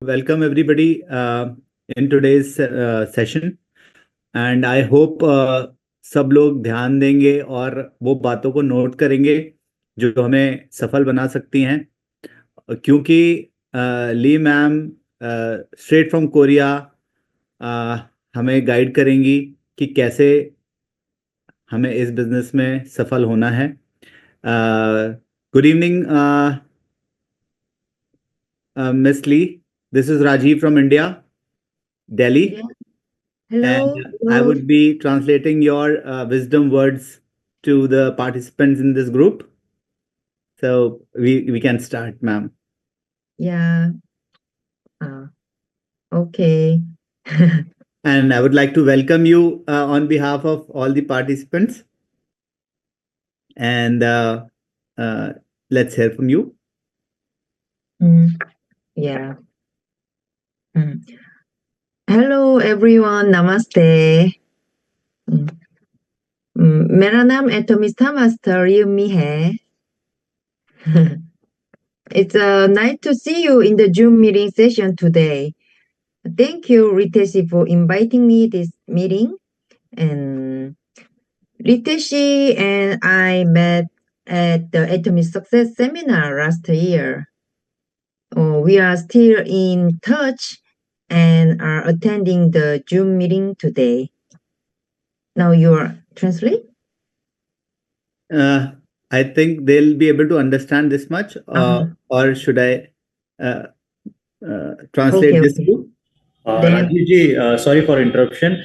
welcome everybody in today's session and I hope सब लोग ध्यान देंगे और वो बातों को नोट करेंगे जो हमें सफल बना सकती हैं क्योंकि ली मैम स्ट्रेट फ्रॉम कोरिया हमें गाइड करेंगी कि कैसे हमें इस बिजनेस में सफल होना है। Good evening miss Lee, this is Rajeev from India, Delhi. Yeah. And Hello. I would be translating your wisdom words to the participants in this group. So we can start, ma'am. Yeah. Okay. And I would like to welcome you on behalf of all the participants. And let's hear from you. Yeah. Hello everyone. Namaste. मेरा नाम एटोमिस्टा master Yumi है. It's nice to see you in the Zoom meeting session today. Thank you, Riteshi, for inviting me this meeting. And Riteshi and I met at the Atomic Success Seminar last year. We are still in touch and are attending the Zoom meeting today. Now you translate? I think they'll be able to understand this much, or should I translate this too? Rajeev ji, sorry for interruption,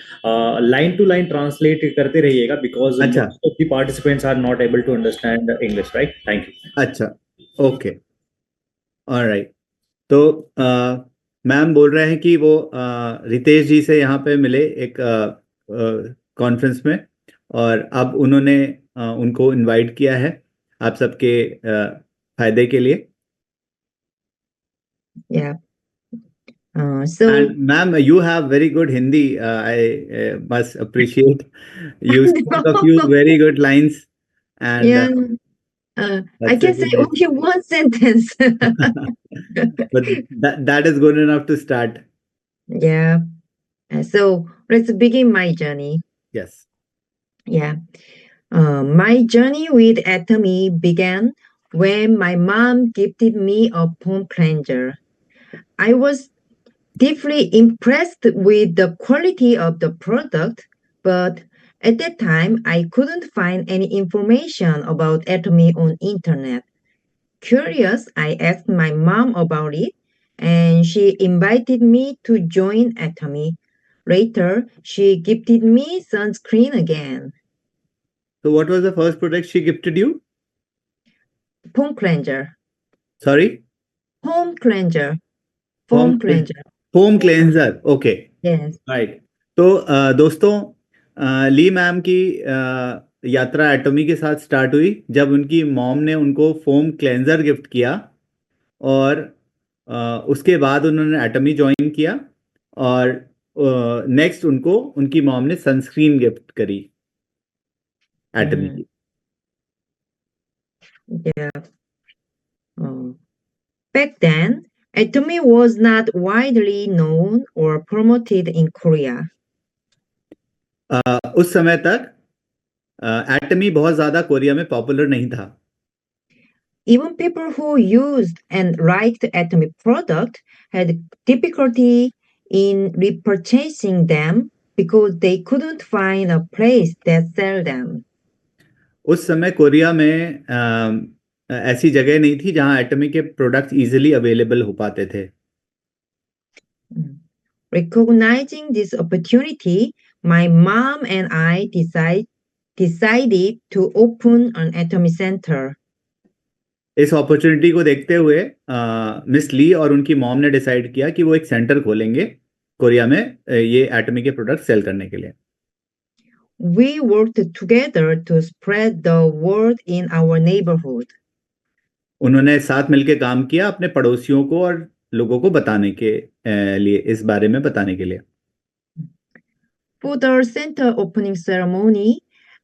line to line translate करते रहिएगा because most of the participants are not able to understand English, right? Thank you. अच्छा, okay, alright. तो ma'am बोल रहे हैं कि वो रितेश जी से यहाँ पे मिले एक कॉन्फ्रेंस में और अब उन्होंने उनको इनवाइट किया है आप सबके फायदे के लिए। Yeah. So, and ma'am, you have very good Hindi. I must appreciate. You spoke a few very good lines. And yeah, I can say only one sentence. But that is good enough to start. Yeah. So let's begin my journey. Yes. Yeah. My journey with Atomy began when my mom gifted me a phone cleanser. I was deeply impressed with the quality of the product, but at that time I couldn't find any information about Atomy on internet. Curious, I asked my mom about it, and she invited me to join Atomy. Later, she gifted me sunscreen again. So what was the first product she gifted you? Foam cleanser. Sorry? Foam cleanser. Foam cleanser. Foam cleanser. Okay. Yes. Right. तो दोस्तों, ली ma'am की यात्रा Atomy के साथ start हुई जब उनकी mom ने उनको फोम क्लेंजर गिफ्ट किया और उसके बाद उन्होंने एटोमी ज्वाइन किया और नेक्स्ट उनको उनकी मॉम ने सनस्क्रीन गिफ्ट करी एटोमी की। Yeah. Back then, Atomy was not widely known or promoted in Korea. उस समय तक एटमी बहुत ज्यादा कोरिया में पॉपुलर नहीं था। Even people who used and liked Atomy product had difficulty in repurchasing them because they couldn't find a place that sell them. उस समय कोरिया में ऐसी जगह नहीं थी जहां एटमी के प्रोडक्ट्स इजीली अवेलेबल हो पाते थे। Recognizing this opportunity, my mom and I decided to open an Atomy center. इस अपॉर्चुनिटी को देखते हुए मिस ली और उनकी मॉम ने डिसाइड किया कि वो एक सेंटर खोलेंगे कोरिया में ये एटमी के प्रोडक्ट सेल करने के लिए। We worked together to spread the word in our neighborhood. उन्होंने साथ मिलकर काम किया अपने पड़ोसियों को और लोगों को बताने के लिए, इस बारे में बताने के लिए। For the center opening ceremony,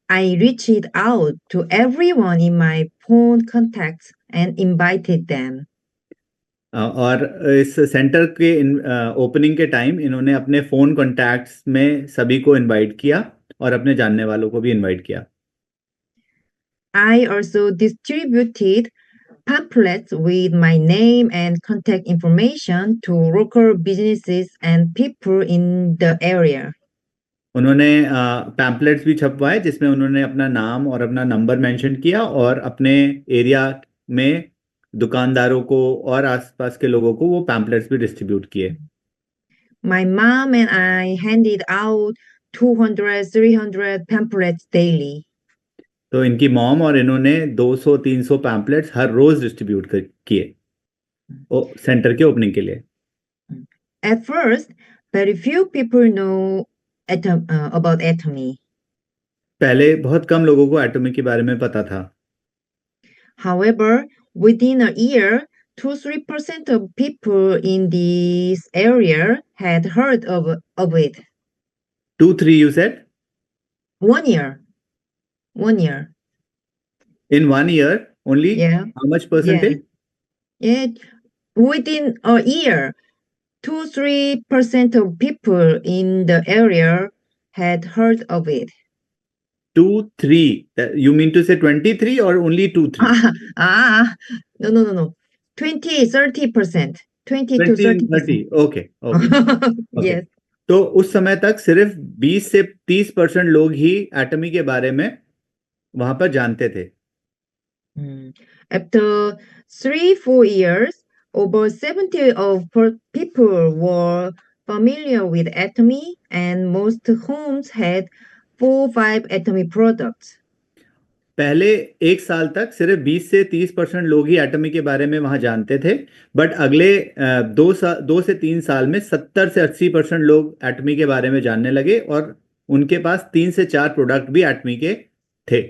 I reached out to everyone in my phone contacts and invited them. और इस सेंटर के ओपनिंग के टाइम इन्होंने अपने फ़ोन कॉन्टैक्ट्स में सभी को इनवाइट किया और अपने जानने वालों को भी इनवाइट किया. I also distributed pamphlets with my name and contact information to local businesses and people in the area. उन्होंने पैम्पलेट्स भी छपवाए जिसमें उन्होंने अपना नाम और अपना नंबर मेंशन किया और अपने एरिया में दुकानदारों को और आसपास के लोगों को वो पैम्पलेट्स भी डिस्ट्रीब्यूट किए. My mom and I handed out 200, 300 pamphlets daily. तो इनकी मॉम और इन्होंने 200-300 पैम्पलेट्स हर रोज डिस्ट्रीब्यूट किए सेंटर के ओपनिंग के लिए. At first, very few people know about Atomy. पहले बहुत कम लोगों को एटॉमी के बारे में पता था. However, within a year, 2-3% of people in this area had heard of it. 2-3 you said? 1 year. 1 year. In 1 year only? Yeah. How much percentage? Yeah. Within a year, 2-3% of people in the area had heard of it. 2-3. You mean to say 23 or only 2-3? No. 20-30%. 20-30%. Okay. Yes. तो उस समय तक सिर्फ 20 से 30% लोग ही एटॉमी के बारे में वहां पर जानते थे. After 3-4 years, over 70 of people were familiar with Atomy, and most homes had 4-5 Atomy products. पहले एक साल तक सिर्फ 20 से 30% लोग ही एटॉमी के बारे में वहां जानते थे, बट अगले 2 से 3 साल में 70 से 80% लोग एटॉमी के बारे में जानने लगे और उनके पास 3 से 4 प्रोडक्ट भी एटॉमी के थे.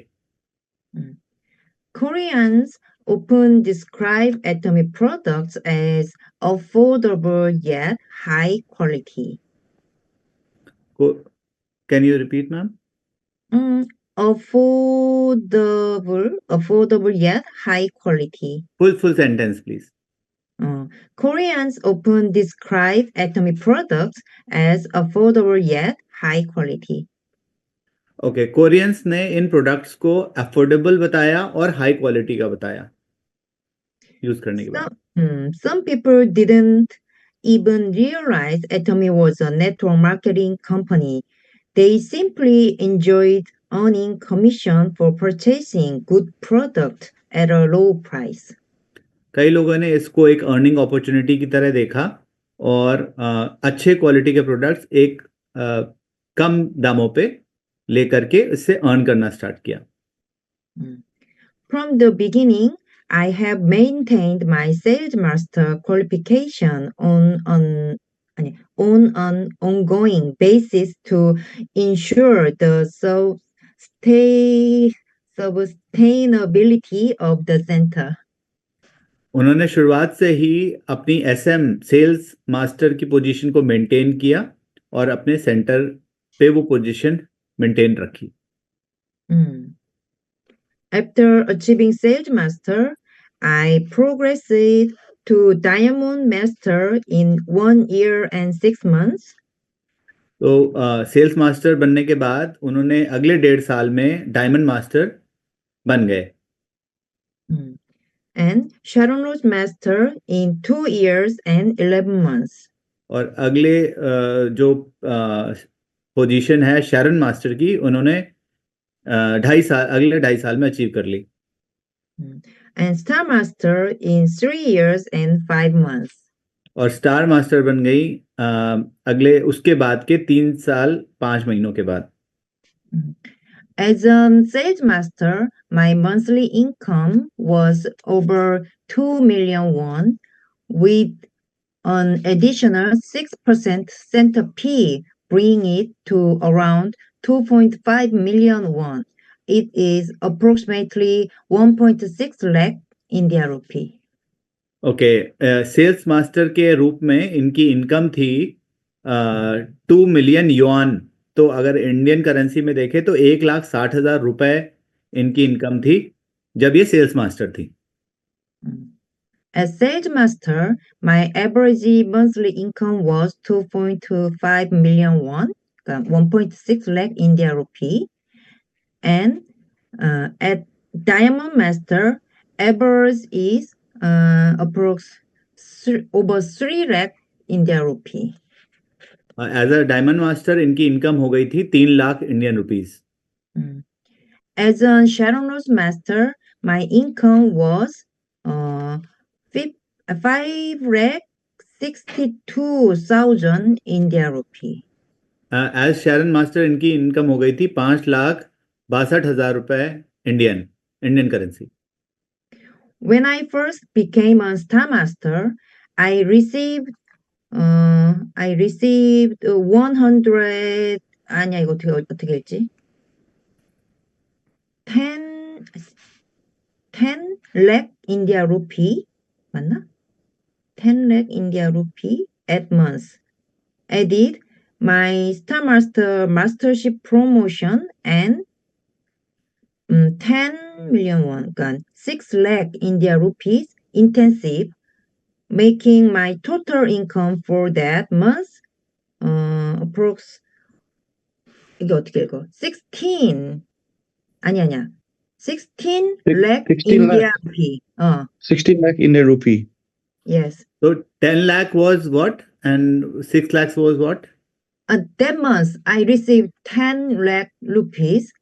Koreans often describe Atomy products as affordable yet high quality. Can you repeat, ma'am? Affordable yet high quality. Full sentence, please. Koreans often describe Atomy products as affordable yet high quality. Okay, Koreans ने इन products को affordable बताया और high quality का बताया use करने के बाद. Some people didn't even realize Atomy was a network marketing company. They simply enjoyed earning commission for purchasing good product at a low price. कई लोगों ने इसको एक अर्निंग अपॉर्चुनिटी की तरह देखा और अच्छे क्वालिटी के प्रोडक्ट्स एक कम दामों पे लेकर के इससे अर्न करना स्टार्ट किया. From the beginning, I have maintained my sales master qualification on an ongoing basis to ensure the sustainability of the center. उन्होंने शुरुआत से ही अपनी एसएम सेल्स मास्टर की पोजीशन को मेंटेन किया और अपने सेंटर पे वो पोजीशन मेंटेन रखी. After achieving sales master, I progressed to diamond master in 1 year and 6 months. तो सेल्स मास्टर बनने के बाद उन्होंने अगले 1.5 साल में डायमंड मास्टर बन गए. And Sharon Rose master in 2 years and 11 months. और अगले जो पोजीशन है शैरन मास्टर की उन्होंने अगले 2.5 साल में अचीव कर ली. And Star Master in 3 years and 5 months. और स्टार मास्टर बन गई अगले उसके बाद के 3 साल 5 महीनों के बाद. As a sales master, my monthly income was over 2 million won, with an additional 6% center fee, bringing it to around 2.5 million won. It is approximately 1.6 lakh India rupee. ओके, सेल्स मास्टर के रूप में इनकी इनकम थी 2 million yuan. तो अगर Indian currency में देखें तो 1,60,000 रुपए इनकी इनकम थी जब ये सेल्स मास्टर थी. As sales master, my average monthly income was 2.25 million won, 1.6 lakh India rupee. And at diamond master, average is approx over 3 lakh India rupee. As a diamond master इनकी income हो गई थी 3 lakh Indian rupees. As a Sharon Rose master, my income was 5,62,000 India rupee. As Sharon master इनकी income हो गई थी 5,62,000 रुपए Indian currency. When I first became a star master, I received 100 아니야 이거 어떻게 읽지? 10 lakh India rupee 맞나? 10 lakh India rupee at month. I did my Star Master mastership promotion and 10 million won, 6 lakh India rupees intensive, making my total income for that month approx 이게 어떻게 읽어? 16 아니야 16 lakh 16 India lakh. rupee. 16 lakh India rupee. Yes. So 10 lakh was what and 6 lakhs was what? That month I received 10 lakh rupees,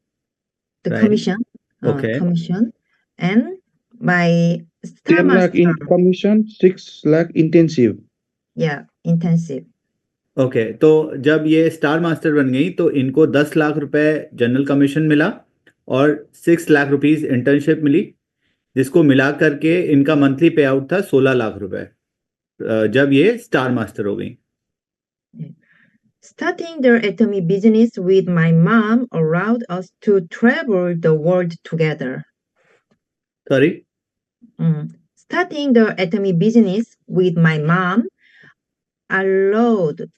the Right. commission. Okay. Commission, and my Star 10 lakh in Master. commission, 6 lakh intensive. Yeah, intensive. Okay तो जब ये star master बन गई तो इनको 10 लाख रुपए general commission मिला और 6 लाख रुपीस इंटर्नशिप मिली, जिसको मिला करके इनका मंथली पे आउट था 16 लाख रुपए जब ये स्टार मास्टर हो गई. Starting the Atomy business with my mom allowed us to travel the world together. Sorry. Starting the Atomy business with my mom allowed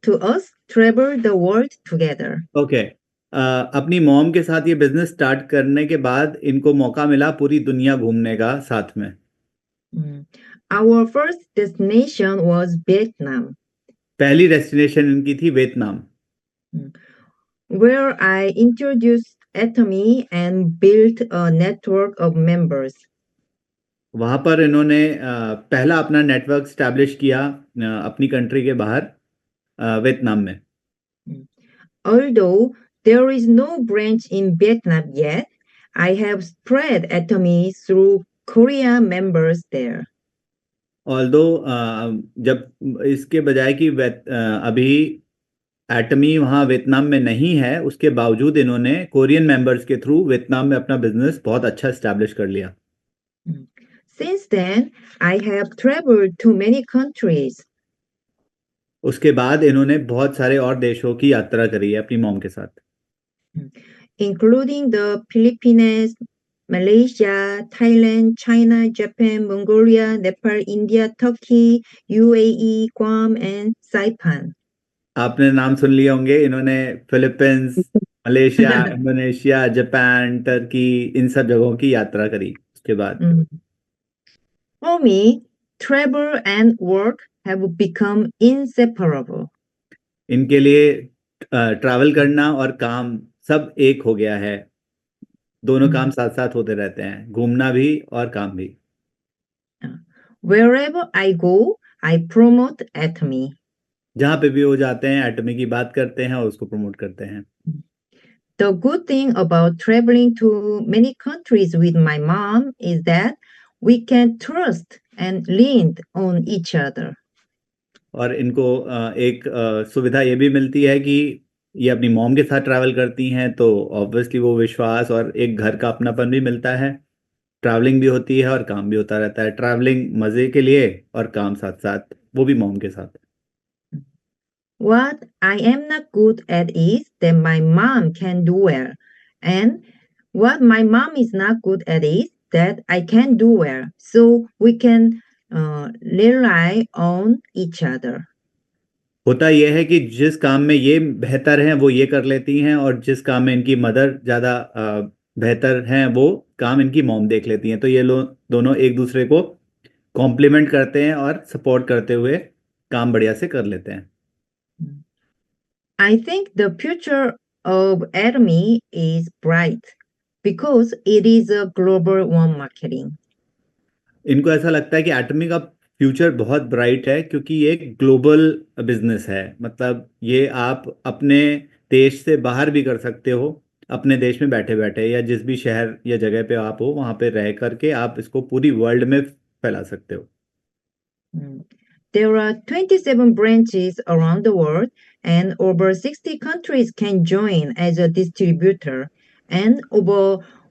to us travel the world together. Okay. अपनी mom के साथ ये business start करने के बाद इनको मौका मिला पूरी दुनिया घूमने का साथ में. Our first destination was Vietnam. पहली डेस्टिनेशन इनकी थी Vietnam, where I introduced Atomy and built a network of members. वहां पर इन्होंने पहला अपना नेटवर्क स्टैब्लिश किया अपनी कंट्री के बाहर वियतनाम में. Although there is no branch in Vietnam yet, I have spread Atomy through Korea members there. Although जब इसके बजाय कि अभी एटमी वहाँ वियतनाम में नहीं है, उसके बावजूद इन्होंने कोरियन मेंबर्स के थ्रू वियतनाम में अपना बिजनेस बहुत अच्छा एस्टैब्लिश कर लिया. Since then, I have traveled to many countries. उसके बाद इन्होंने बहुत सारे और देशों की यात्रा करी है अपनी मॉम के साथ, including the Philippines, Malaysia, Thailand, China, Japan, Mongolia, Nepal, India, Turkey, UAE, Guam, and Saipan. आपने नाम सुन लिए होंगे, इन्होंने Philippines, Malaysia, Indonesia, Japan, Turkey, इन सब जगहों की यात्रा करी उसके बाद. For me, travel and work have become inseparable. इनके लिए ट्रैवल करना और काम सब एक हो गया है. दोनों काम साथ साथ होते रहते हैं, घूमना भी और काम भी. Wherever I go, I promote Atomy. जहाँ पे भी हो जाते हैं एटमी की बात करते हैं और उसको प्रमोट करते हैं. The good thing about traveling to many countries with my mom is that we can trust and lean on each other. और इनको एक सुविधा ये भी मिलती है कि ये अपनी मॉम के साथ ट्रैवल करती हैं तो ऑब्वियसली वो विश्वास और एक घर का अपनापन भी मिलता है. ट्रैवलिंग भी होती है और काम भी होता रहता है. ट्रैवलिंग मजे के लिए और काम साथ साथ, वो भी मॉम के साथ. What I am not good at is that my mom can do well, and what my mom is not good at is that I can do well. So we can rely on each other. होता यह है कि जिस काम में ये बेहतर हैं वो ये कर लेती हैं और जिस काम में इनकी मदर ज़्यादा बेहतर हैं वो काम इनकी मॉम देख लेती हैं। तो ये लोग दोनों एक दूसरे को कॉम्प्लीमेंट करते हैं और सपोर्ट करते हुए काम बढ़िया से कर लेते हैं। I think the future of Atomy is bright because it is a global one marketing. इनको ऐसा लगता है कि एटमी का फ्यूचर बहुत ब्राइट है क्योंकि ये एक ग्लोबल बिजनेस है। मतलब ये आप अपने देश से बाहर भी कर सकते हो, अपने देश में बैठे बैठे, या जिस भी शहर या जगह पे आप हो वहाँ पे रह करके आप इसको पूरी वर्ल्ड में फैला सकते हो। There are 27 branches around the world, and over 60 countries can join as a distributor, and over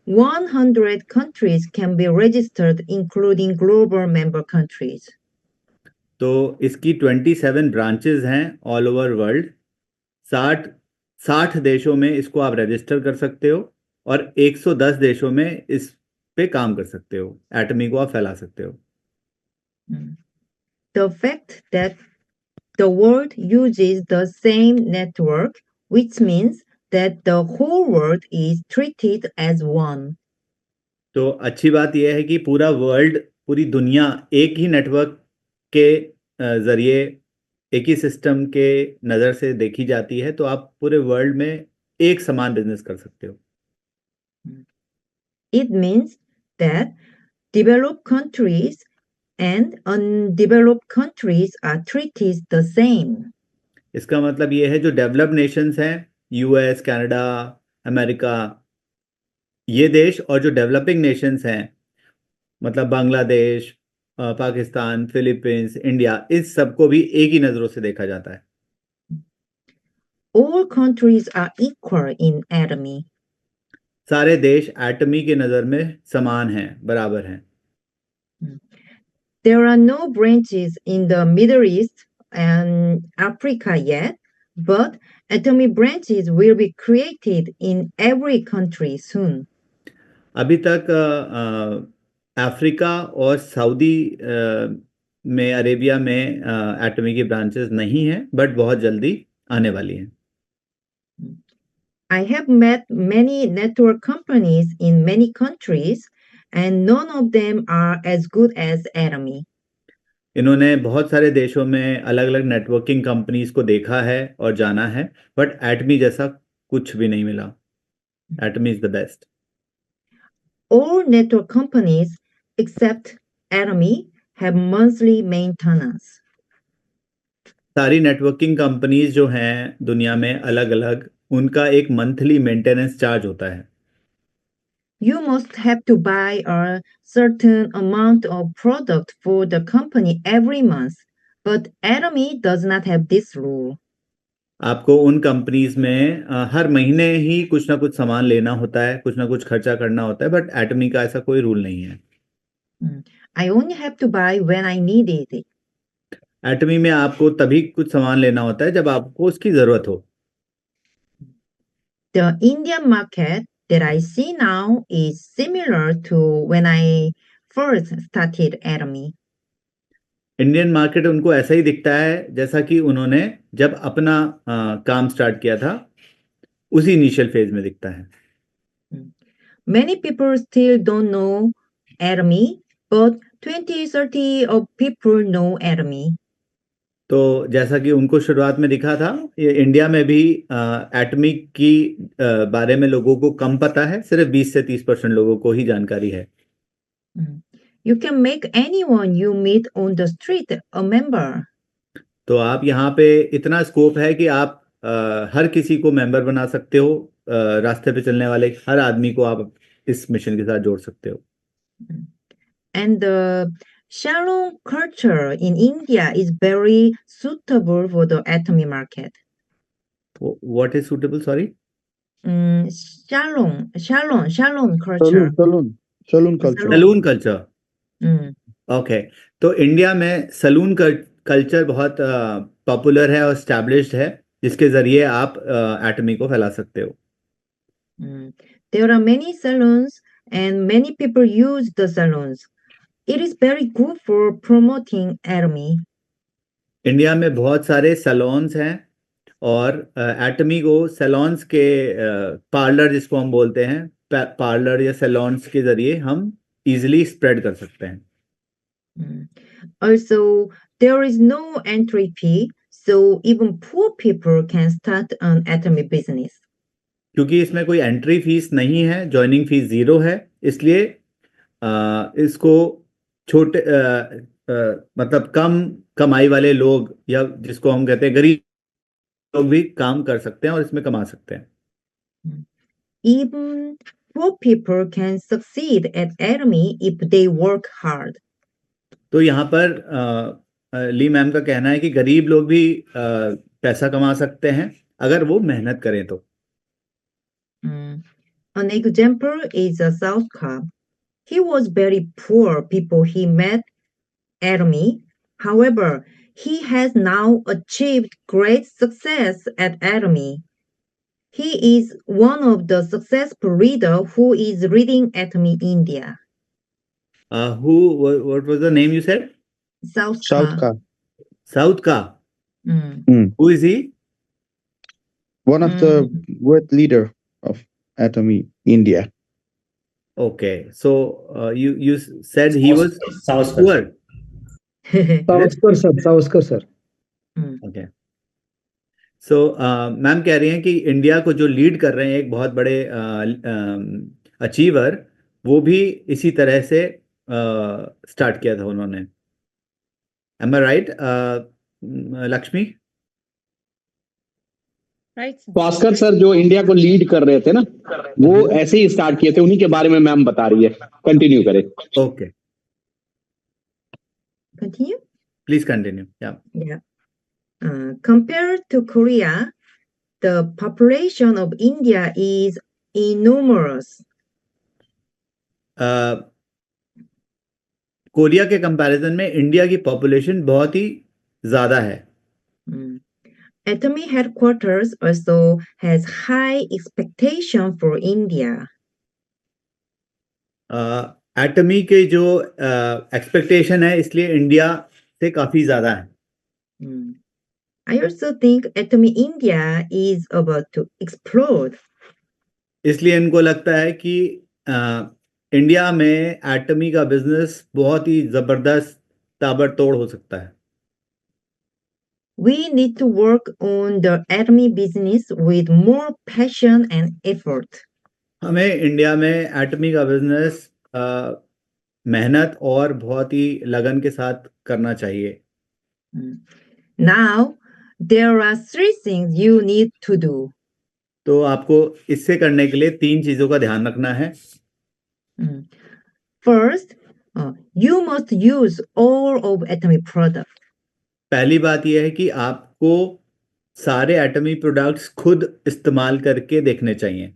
100 countries can be registered, including global member countries. तो इसकी 27 ब्रांचेस हैं ऑल ओवर वर्ल्ड। 60 देशों में इसको आप रजिस्टर कर सकते हो और 110 देशों में इस पे काम कर सकते हो, एटमी को आप फैला सकते हो। The fact that the world uses the same network, which means that the whole world is treated as one. तो अच्छी बात यह है कि पूरा वर्ल्ड, पूरी दुनिया एक ही नेटवर्क के जरिए, एक ही सिस्टम के नज़र से देखी जाती है। तो आप पूरे वर्ल्ड में एक समान बिजनेस कर सकते हो। It means that developed countries and undeveloped countries are treated the same. इसका मतलब ये है जो डेवलप्ड नेशंस हैं, यूएस, कनाडा, अमेरिका, ये देश, और जो डेवलपिंग नेशंस हैं मतलब बांग्लादेश, पाकिस्तान, फिलीपींस, इंडिया, इस सबको भी एक ही नज़रों से देखा जाता है। All countries are equal in Atomy. सारे देश एटमी की नज़र में समान हैं, बराबर हैं। There are no branches in the Middle East and Africa yet, but Atomy branches will be created in every country soon. अभी तक अफ्रीका और सऊदी में, अरेबिया में एटमी की ब्रांचेस नहीं हैं, बट बहुत जल्दी आने वाली हैं। I have met many network companies in many countries, and none of them are as good as Atomy. इन्होंने बहुत सारे देशों में अलग अलग नेटवर्किंग कंपनीज को देखा है और जाना है, बट एटमी जैसा कुछ भी नहीं मिला। Atomy is the best. All network companies except Atomy have monthly maintenance. सारी नेटवर्किंग कंपनीज जो हैं दुनिया में अलग अलग, उनका एक मंथली मेंटेनेंस चार्ज होता है। You must have to buy a certain amount of product for the company every month, but Atomy does not have this rule. आपको उन कंपनीज में हर महीने ही कुछ ना कुछ सामान लेना होता है, कुछ ना कुछ खर्चा करना होता है, बट एटमी का ऐसा कोई रूल नहीं है। I only have to buy when I need it. एटमी में आपको तभी कुछ सामान लेना होता है जब आपको उसकी जरूरत हो। The Indian market that I see now is similar to when I first started Atomy. Indian market उनको ऐसा ही दिखता है जैसा कि उन्होंने जब अपना काम स्टार्ट किया था, उसी इनिशियल फेज में दिखता है। Many people still don't know Atomy, but 20-30 of people know Atomy. तो जैसा कि उनको शुरुआत में दिखा था, ये इंडिया में भी एटमी की बारे में लोगों को कम पता है, सिर्फ 20 से 30% लोगों को ही जानकारी है। You can make anyone you meet on the street a member. तो आप यहाँ पे इतना स्कोप है कि आप हर किसी को मेंबर बना सकते हो। रास्ते पे चलने वाले हर आदमी को आप इस मिशन के साथ जोड़ सकते हो। And the Shalom culture in India is very suitable for the Atomy market. What is suitable? Sorry? Shalom culture. Saloon culture. Saloon culture. Mm. Okay, तो इंडिया में सलून कल्चर बहुत पॉपुलर है और एस्टैब्लिश्ड है, जिसके जरिए आप एटमी को फैला सकते हो। There are many salons and many people use the salons. It is very good for promoting Atomy. India में बहुत सारे सैलून्स हैं और एटमी को सैलून्स के पार्लर जिसको हम बोलते हैं, पार्लर या सैलून्स के जरिए हम इजीली स्प्रेड कर सकते हैं. Also, there is no entry fee, so even poor people can start an atomy business. क्योंकि इसमें कोई एंट्री फीस नहीं है, ज्वाइनिंग फीस 0 है, इसलिए इसको छोटे मतलब कम कमाई वाले लोग या जिसको हम कहते हैं गरीब लोग भी काम कर सकते हैं और इसमें कमा सकते हैं. Even poor people can succeed at atomy if they work hard. तो यहाँ पर ली मैम का कहना है कि गरीब लोग भी पैसा कमा सकते हैं अगर वो मेहनत करें तो. An example is Sautka. He was very poor people he met atomy. However, he has now achieved great success at atomy. He is one of the successful reader who is reading Atomy India. What was the name you said? Sautka. Sautka. Who is he? One of the great leader of Atomy India. Okay, so you said he was poor. Sauskar sir. Okay. So ma'am कह रही हैं कि India को जो lead कर रहे हैं एक बहुत बड़े अचीवर, वो भी इसी तरह से स्टार्ट किया था उन्होंने. Am I right, Lakshmi? Bhaskar sir जो इंडिया को लीड कर रहे थे ना, वो ऐसे ही स्टार्ट किए थे, उन्हीं के बारे में मैम बता रही है. कंटिन्यू करें. Okay, Continue? Please continue. Yeah. Compared to Korea, the population of India is enormous. Korea के कंपैरिजन में इंडिया की पॉपुलेशन बहुत ही ज्यादा है. Atomy headquarters also has high expectation for India. एटमी के जो एक्सपेक्टेशन है इसलिए इंडिया से काफी ज्यादा है. I also think Atomy India is about to explode. इसलिए इनको लगता है कि इंडिया में एटमी का बिजनेस बहुत ही जबरदस्त ताबड़तोड़ हो सकता है. We need to work on the atomy business with more passion and effort. हमें इंडिया में एटमी का बिजनेस मेहनत और बहुत ही लगन के साथ करना चाहिए. Now, there are 3 things you need to do. तो आपको इससे करने के लिए 3 चीजों का ध्यान रखना है. First, you must use all of Atomy products. पहली बात यह है कि आपको सारे एटमी प्रोडक्ट्स खुद इस्तेमाल करके देखने चाहिए.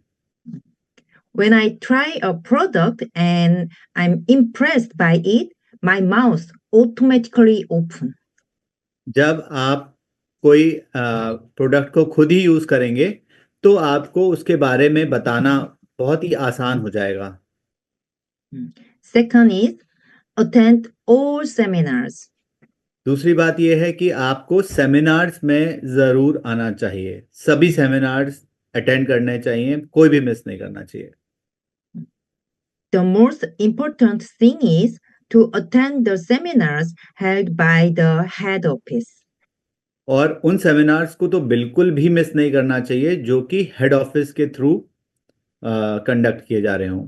When I try a product and I'm impressed by it, my mouth automatically opens. जब आप कोई प्रोडक्ट को खुद ही यूज करेंगे तो आपको उसके बारे में बताना बहुत ही आसान हो जाएगा. Second is attend all seminars. दूसरी बात यह है कि आपको सेमिनार्स में जरूर आना चाहिए. सभी सेमिनार्स अटेंड करने चाहिए, कोई भी मिस नहीं करना चाहिए. The most important thing is to attend the seminars held by the head office. और उन सेमिनार्स को तो बिल्कुल भी मिस नहीं करना चाहिए जो कि हेड ऑफिस के थ्रू कंडक्ट किए जा रहे हों.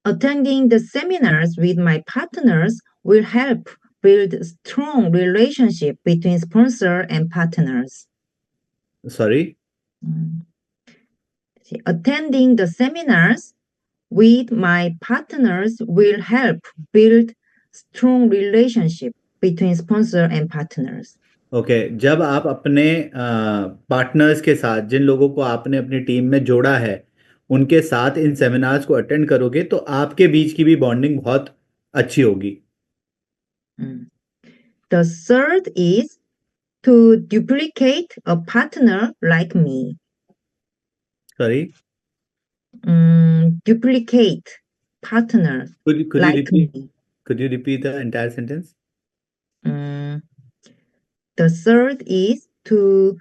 Attending the seminars with my partners will help build strong relationship between sponsor and partners. Sorry? Attending the seminars with my partners will help build strong relationship between sponsor and partners. Okay, जब आप अपने partners के साथ, जिन लोगों को आपने अपनी team में जोड़ा है, उनके साथ इन सेमिनार्स को अटेंड करोगे तो आपके बीच की भी बॉन्डिंग बहुत अच्छी होगी. The third is to duplicate a partner like me. Sorry? Duplicate partner like me. Could you repeat the entire sentence? The third is to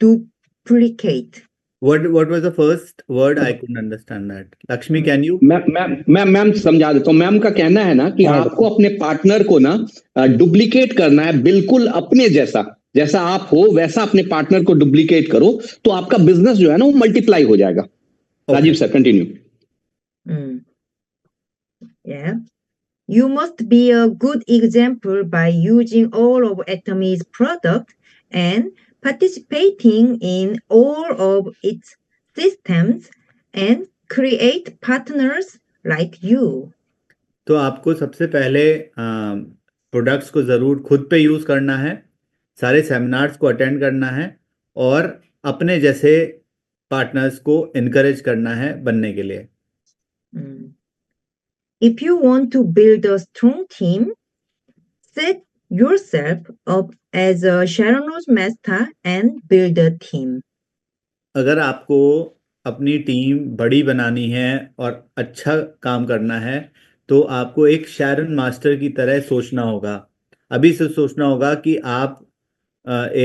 duplicate What was the first word? I couldn't understand that. Lakshmi, can you? Ma'am समझा देता हूँ। Ma'am का कहना है ना कि आपको अपने पार्टनर को ना डुप्लीकेट करना है, बिल्कुल अपने जैसा, जैसा आप हो वैसा अपने पार्टनर को डुप्लीकेट करो, तो आपका बिजनेस जो है ना वो मल्टीप्लाई हो जाएगा। Rajeev sir continue. Yeah. You must be a good example by using all of Atomy's product and participating in all of its systems and create partners like you. तो आपको सबसे पहले प्रोडक्ट्स को ज़रूर खुद पे यूज़ करना है, सारे सेमिनार्स को अटेंड करना है और अपने जैसे पार्टनर्स को इनकरेज करना है बनने के लिए। If you want to build a strong team, set yourself up as a Sharonos master and build a team. अगर आपको अपनी टीम बड़ी बनानी है और अच्छा काम करना है तो आपको एक शैरन मास्टर की तरह सोचना होगा। अभी से सोचना होगा कि आप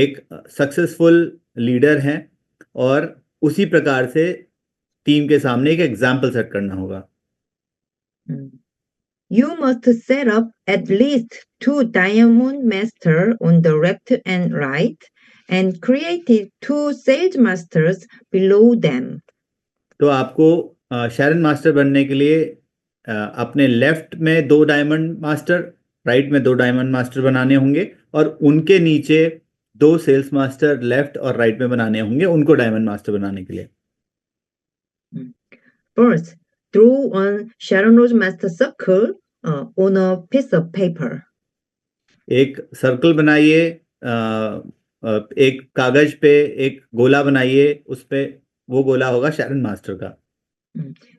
एक सक्सेसफुल लीडर हैं और उसी प्रकार से टीम के सामने एक एग्जाम्पल सेट करना होगा। You must set up at least 2 diamond master on the left and right and create 2 sales masters below them. तो आपको शैरन मास्टर बनने के लिए अपने लेफ्ट में 2 डायमंड मास्टर, राइट में 2 डायमंड मास्टर बनाने होंगे और उनके नीचे 2 सेल्स मास्टर लेफ्ट और राइट में बनाने होंगे उनको डायमंड मास्टर बनाने के लिए। First, draw on Sharonos master circle on a piece of paper. एक सर्कल बनाइए, एक कागज पे एक गोला बनाइए, उस पे वो गोला होगा शैरन मास्टर का।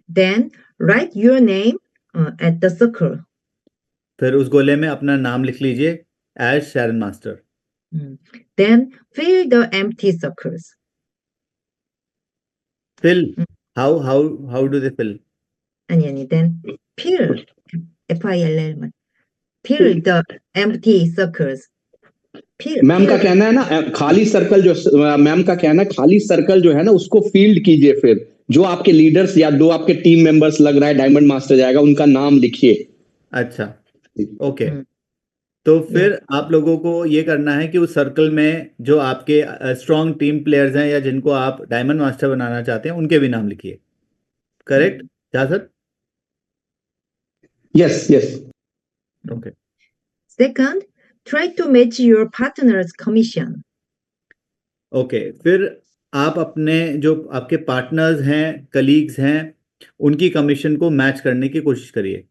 Then write your name at the circle. फिर उस गोले में अपना नाम लिख लीजिए as Sharon master. Then fill the empty circles. Fill? How do they fill? 아니 then fill F-I-L-L fill the empty circles. Ma'am का कहना है ना खाली सर्कल जो मैम का कहना है खाली सर्कल जो है ना उसको फील्ड कीजिए, फिर जो आपके लीडर्स या 2 आपके टीम मेंबर्स लग रहा है डायमंड मास्टर जाएगा उनका नाम लिखिए। अच्छा, ओके। तो फिर आप लोगों को ये करना है कि उस सर्कल में जो आपके स्ट्रॉन्ग टीम प्लेयर्स हैं या जिनको आप डायमंड मास्टर बनाना चाहते हैं उनके भी नाम लिखिए। करेक्ट क्या sir? Yes yes. Okay. Second, try to match your partner's commission. Okay, फिर आप अपने जो आपके पार्टनर्स हैं, कलीग्स हैं, उनकी कमीशन को मैच करने की कोशिश करिए।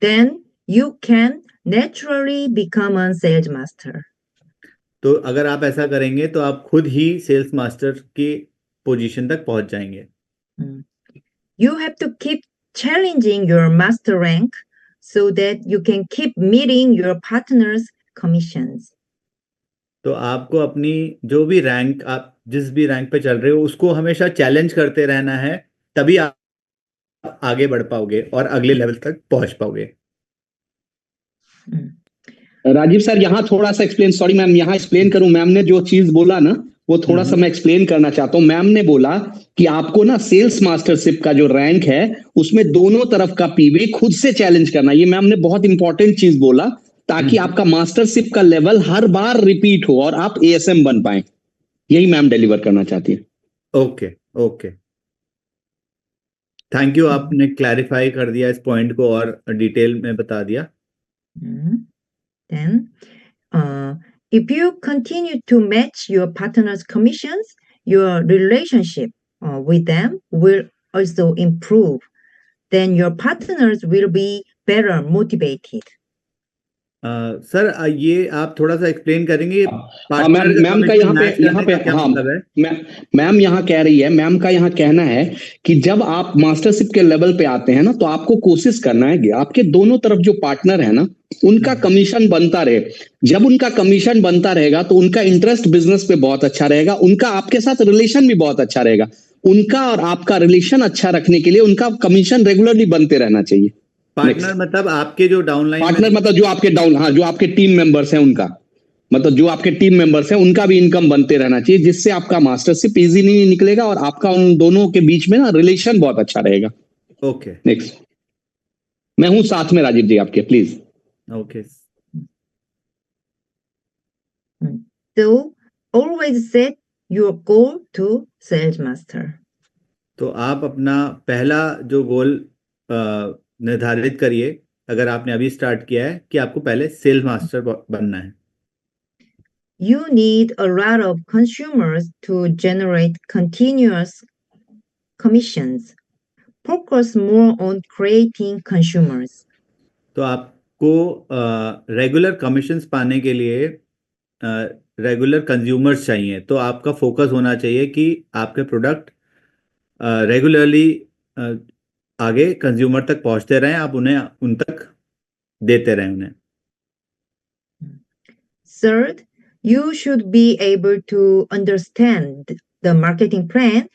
Then you can naturally become a sales master. तो अगर आप ऐसा करेंगे तो आप खुद ही सेल्स मास्टर की पोजीशन तक पहुंच जाएंगे। You have to keep challenging your master rank so that you can keep meeting your partner's commissions. तो आपको अपनी जो भी रैंक, आप जिस भी रैंक पे चल रहे हो उसको हमेशा चैलेंज करते रहना है, तभी आप आगे बढ़ पाओगे और अगले लेवल तक पहुंच पाओगे। राजीव सर यहाँ थोड़ा सा एक्सप्लेन, सॉरी मैम यहाँ एक्सप्लेन करूं, मैम ने जो चीज बोला ना वो थोड़ा सा मैं एक्सप्लेन करना चाहता हूँ। मैम ने बोला कि आपको ना सेल्स मास्टरशिप का जो रैंक है उसमें दोनों तरफ का पीवी खुद से चैलेंज करना, ये मैम ने बहुत इंपॉर्टेंट चीज बोला, ताकि आपका मास्टरशिप का लेवल हर बार रिपीट हो और आप एएसएम बन पाए। यही मैम डिलीवर करना चाहती है। ओके ओके, थैंक यू, आपने क्लैरिफाई कर दिया इस पॉइंट को और डिटेल में बता दिया। Then, if you continue to match your partner's commissions, your relationship with them will also improve. Then your partners will be better motivated. Sir ये आप थोड़ा सा एक्सप्लेन करेंगे? मैम का यहाँ पे हाँ मैम यहाँ कह रही है, मैम का यहाँ कहना है कि जब आप मास्टरशिप के लेवल पे आते हैं ना तो आपको कोशिश करना है आपके दोनों तरफ जो पार्टनर है ना उनका कमीशन बनता रहे। जब उनका कमीशन बनता रहेगा तो उनका इंटरेस्ट बिजनेस पे बहुत अच्छा रहेगा, उनका आपके साथ रिलेशन भी बहुत अच्छा रहेगा। उनका और आपका रिलेशन अच्छा रखने के लिए उनका कमीशन रेगुलरली बनते रहना चाहिए। पार्टनर मतलब आपके जो डाउनलाइन पार्टनर मतलब जो आपके डाउन, हाँ जो आपके टीम मेंबर्स हैं उनका। मतलब जो आपके टीम मेंबर्स हैं उनका भी इनकम बनते रहना चाहिए, जिससे आपका मास्टरशिप इजी नहीं निकलेगा और आपका उन दोनों के बीच में ना रिलेशन बहुत अच्छा रहेगा। ओके नेक्स्ट, मैं हूं साथ में राजीव जी आपके, please. Okay So always set your goal to sales master. तो आप अपना पहला जो गोल निर्धारित करिए, अगर आपने अभी स्टार्ट किया है, कि आपको पहले सेल्स मास्टर बनना है। You need a lot of consumers to generate continuous commissions. Focus more on creating consumers. तो आपको रेगुलर कमीशंस पाने के लिए रेगुलर कंज्यूमर्स चाहिए, तो आपका फोकस होना चाहिए कि आपके प्रोडक्ट रेगुलरली आगे कंज्यूमर तक पहुंचते रहें, आप उन्हें उन तक देते रहें उन्हें। Third, you should be able to understand the marketing plan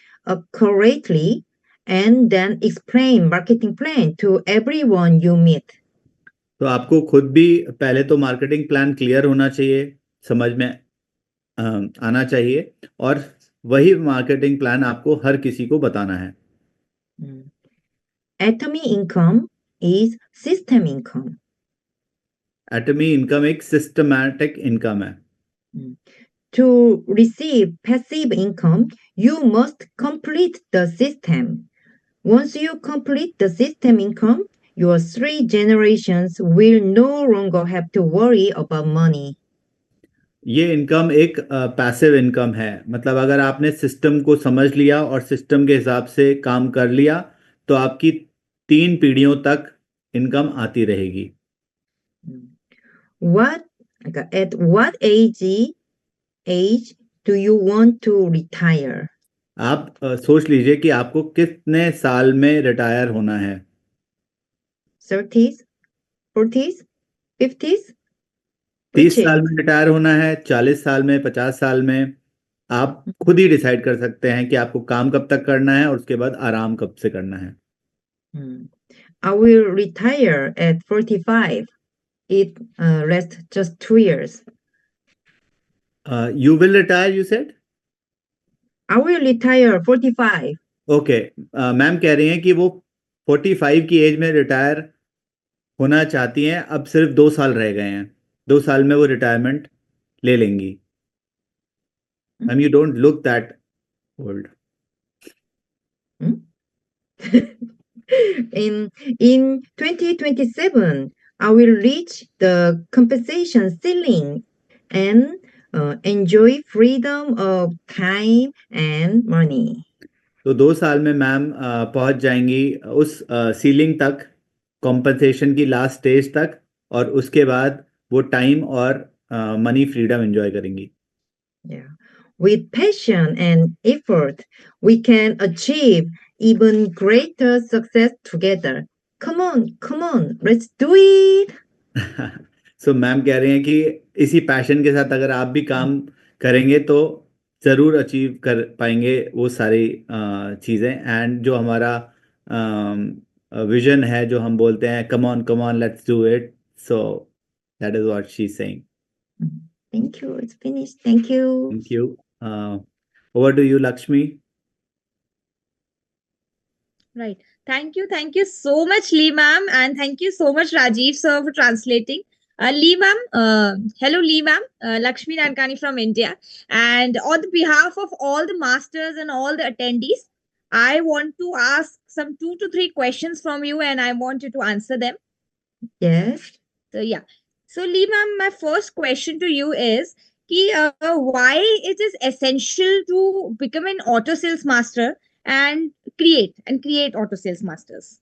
correctly and then explain marketing plan to everyone you meet. तो आपको खुद भी पहले तो मार्केटिंग प्लान क्लियर होना चाहिए, समझ में आना चाहिए, और वही मार्केटिंग प्लान आपको हर किसी को बताना है। Atomy income is system income. Atomy income एक सिस्टमैटिक इनकम है। To receive passive income, you must complete the system. Once you complete the system income, your 3 generations will no longer have to worry about money. ये income एक passive income है, मतलब अगर आपने system को समझ लिया और सिस्टम के हिसाब से काम कर लिया तो आपकी 3 पीढ़ियों तक इनकम आती रहेगी। At what age do you want to retire? आप सोच लीजिए कि आपको कितने साल में रिटायर होना है। 30s, 40s, 50s? 30 साल में रिटायर होना है, 40 साल में, 50 साल में, आप खुद ही डिसाइड कर सकते हैं कि आपको काम कब तक करना है और उसके बाद आराम कब से करना है। I will retire at 45. It lasts just 2 years. You will retire, you said? I will retire 45. Okay, ma'am कह रही हैं कि वो 45 की एज में रिटायर होना चाहती हैं, अब सिर्फ 2 साल रह गए हैं, 2 साल में वो रिटायरमेंट ले लेंगी। Ma'am you don't look that old. In 2027, I will reach the compensation ceiling and enjoy freedom of time and money. तो 2 साल में मैम पहुंच जाएंगी उस सीलिंग तक, कॉम्पनसेशन की लास्ट स्टेज तक, और उसके बाद वो टाइम और मनी फ्रीडम एंजॉय करेंगी। Yeah. With passion and effort, we can achieve even greater success together. Come on, let's do it. So ma'am कह रहे हैं कि इसी पैशन के साथ अगर आप भी काम करेंगे तो ज़रूर अचीव कर पाएंगे वो सारी चीज़ें, एंड जो हमारा विजन है, जो हम बोलते हैं come on let's do it, so that is what she is saying. Thank you, it's finished. Thank you. Thank you. Over to you, Lakshmi. Right. Thank you so much, Lee ma'am, and thank you so much, Rajiv sir, for translating. Lee ma'am, hello Lee ma'am, Lakshmi Nankani from India, and on behalf of all the masters and all the attendees, I want to ask some 2 to 3 questions from you, and I want you to answer them. Yes. So yeah. So Lee ma'am, my first question to you is why it is essential to become an auto sales master and create auto sales masters?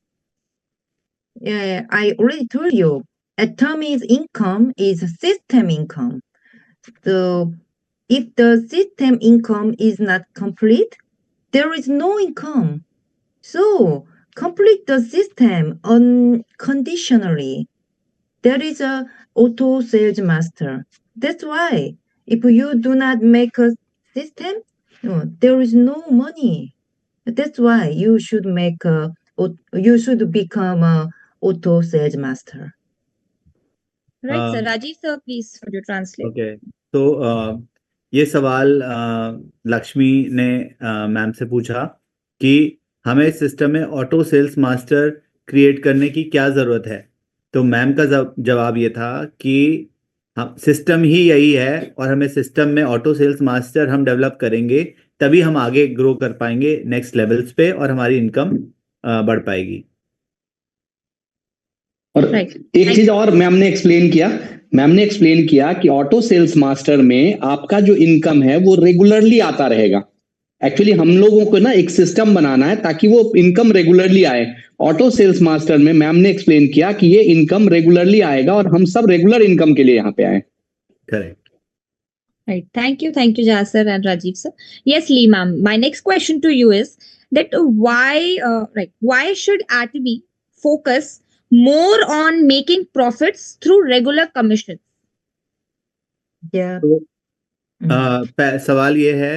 Yeah, I already told you. Atomy's income is system income. So if the system income is not complete, there is no income. So complete the system unconditionally. That is a auto sales master. That's why if you do not make a system, there is no money. That's why you should become a auto sales master. Right, sir. Rajiv sir, please, would you translate? Okay. तो ये सवाल लक्ष्मी ने ma'am से पूछा कि हमें system में auto sales master create करने की क्या ज़रूरत है। तो मैम का जवाब ये था कि हम सिस्टम ही यही है और हमें सिस्टम में ऑटो सेल्स मास्टर हम डेवलप करेंगे, तभी हम आगे ग्रो कर पाएंगे नेक्स्ट लेवल्स पे और हमारी इनकम बढ़ पाएगी। और एक चीज और मैम ने एक्सप्लेन किया कि ऑटो सेल्स मास्टर में आपका जो इनकम है वो रेगुलरली आता रहेगा। एक्चुअली हम लोगों को ना एक सिस्टम बनाना है ताकि वो इनकम रेगुलरली आए। ऑटो सेल्स मास्टर में मैम ने एक्सप्लेन किया कि ये इनकम रेगुलरली आएगा और हम सब रेगुलर इनकम के लिए यहाँ पे आए। Correct. Right. Thank you, Jas sir and Rajiv sir. Yes, Lee ma'am. My next question to you is that why should Atomy focus more on making profits through regular commission? Yeah. तो सवाल ये है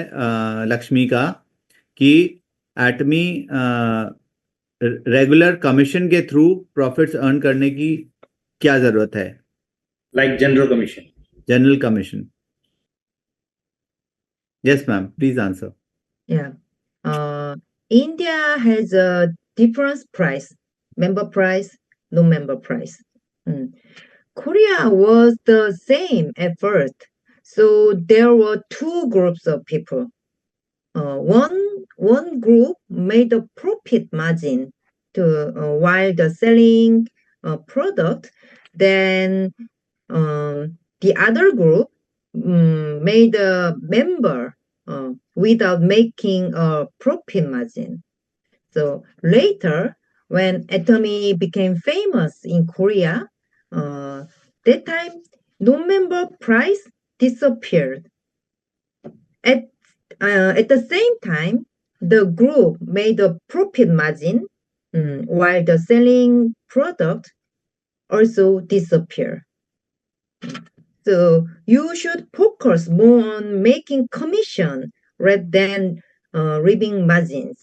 लक्ष्मी का कि एटमी regular commission के through profits earn करने की क्या जरूरत है? Like general commission. Yes, ma'am. Please answer. Yeah. India has a different price, member price, no member price. Korea was the same at first. So there were two groups of people. One group made a profit margin while the selling product. Then the other group made a member without making a profit margin. So later, when Atomy became famous in Korea, that time no member price disappeared. At the same time, the group made a profit margin while the selling product also disappeared. So you should focus more on making commission rather than reaping margins.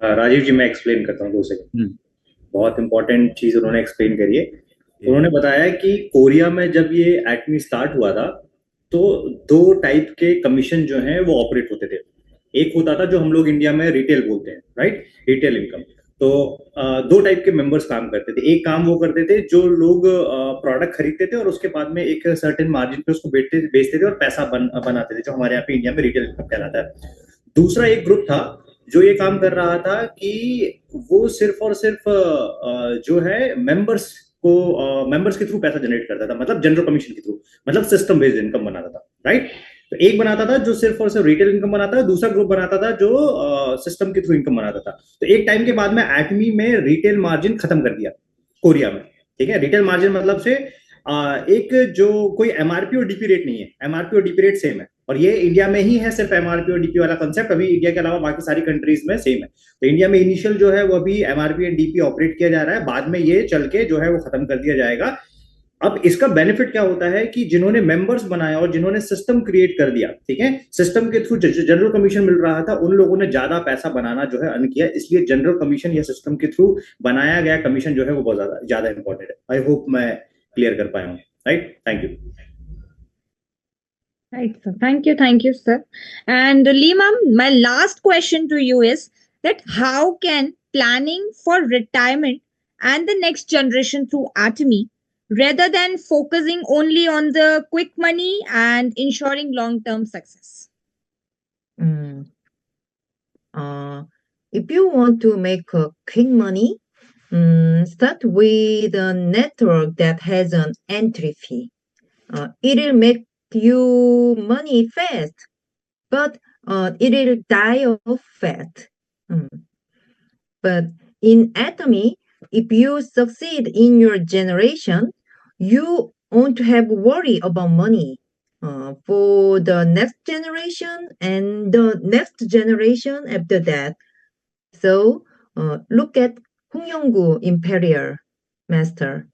Rajiv ji मैं explain करता हूँ 2 second. बहुत important चीज उन्होंने explain करी है। उन्होंने बताया कि कोरिया में जब ये एटमी स्टार्ट हुआ था तो 2 टाइप के कमीशन जो हैं वो ऑपरेट होते थे। एक होता था जो हम लोग इंडिया में रिटेल बोलते हैं, राइट, रिटेल इनकम। तो 2 टाइप के मेंबर्स काम करते थे। एक काम वो करते थे जो लोग प्रोडक्ट खरीदते थे और उसके बाद में एक सर्टेन मार्जिन पे उसको बेचते थे और पैसा बनाते थे, जो हमारे यहाँ पे इंडिया में रिटेल इनकम कहलाता है। दूसरा एक ग्रुप था जो ये काम कर रहा था कि वो सिर्फ और सिर्फ जो है मेंबर्स के थ्रू पैसा जनरेट करता था, मतलब जनरल कमीशन के थ्रू, मतलब सिस्टम बेस्ड इनकम बनाता था, राइट। तो एक बनाता था जो सिर्फ और सिर्फ रिटेल इनकम बनाता था, दूसरा ग्रुप बनाता था जो सिस्टम के थ्रू इनकम बनाता था। तो एक टाइम के बाद में एटमी में रिटेल मार्जिन खत्म कर दिया कोरिया में, ठीक है। रिटेल मार्जिन मतलब से एक जो कोई एमआरपी और डीपी रेट नहीं है, एमआरपी और डीपी रेट सेम है, और ये इंडिया में ही है सिर्फ एमआरपी और डीपी वाला कंसेप्ट। अभी इंडिया के अलावा बाकी सारी कंट्रीज में सेम है। तो इंडिया में इनिशियल जो है वो अभी एमआरपी एंड डीपी ऑपरेट किया जा रहा है, बाद में ये चल के जो है वो खत्म कर दिया जाएगा। अब इसका बेनिफिट क्या होता है कि जिन्होंने मेंबर्स बनाया और जिन्होंने सिस्टम क्रिएट कर दिया, ठीक है, सिस्टम के थ्रू जनरल कमीशन मिल रहा था, उन लोगों ने ज्यादा पैसा बनाना जो है अर्न किया। इसलिए जनरल कमीशन या सिस्टम के थ्रू बनाया गया कमीशन जो है वो बहुत ज्यादा इंपॉर्टेंट है। आई होप मैं क्लियर कर पाया हूँ, right. Thank you. Right, sir. Thank you, sir. And Lee ma'am, my last question to you is that how can planning for retirement and the next generation through Atomy, rather than focusing only on the quick money and ensuring long-term success? If you want to make quick money, start with a network that has an entry fee. It'll make you money fast, but it'll die off fast. But in Atomy, if you succeed in your generation, you won't have worry about money for the next generation and the next generation after that. So look at Hong Yong-gu, Imperial Master.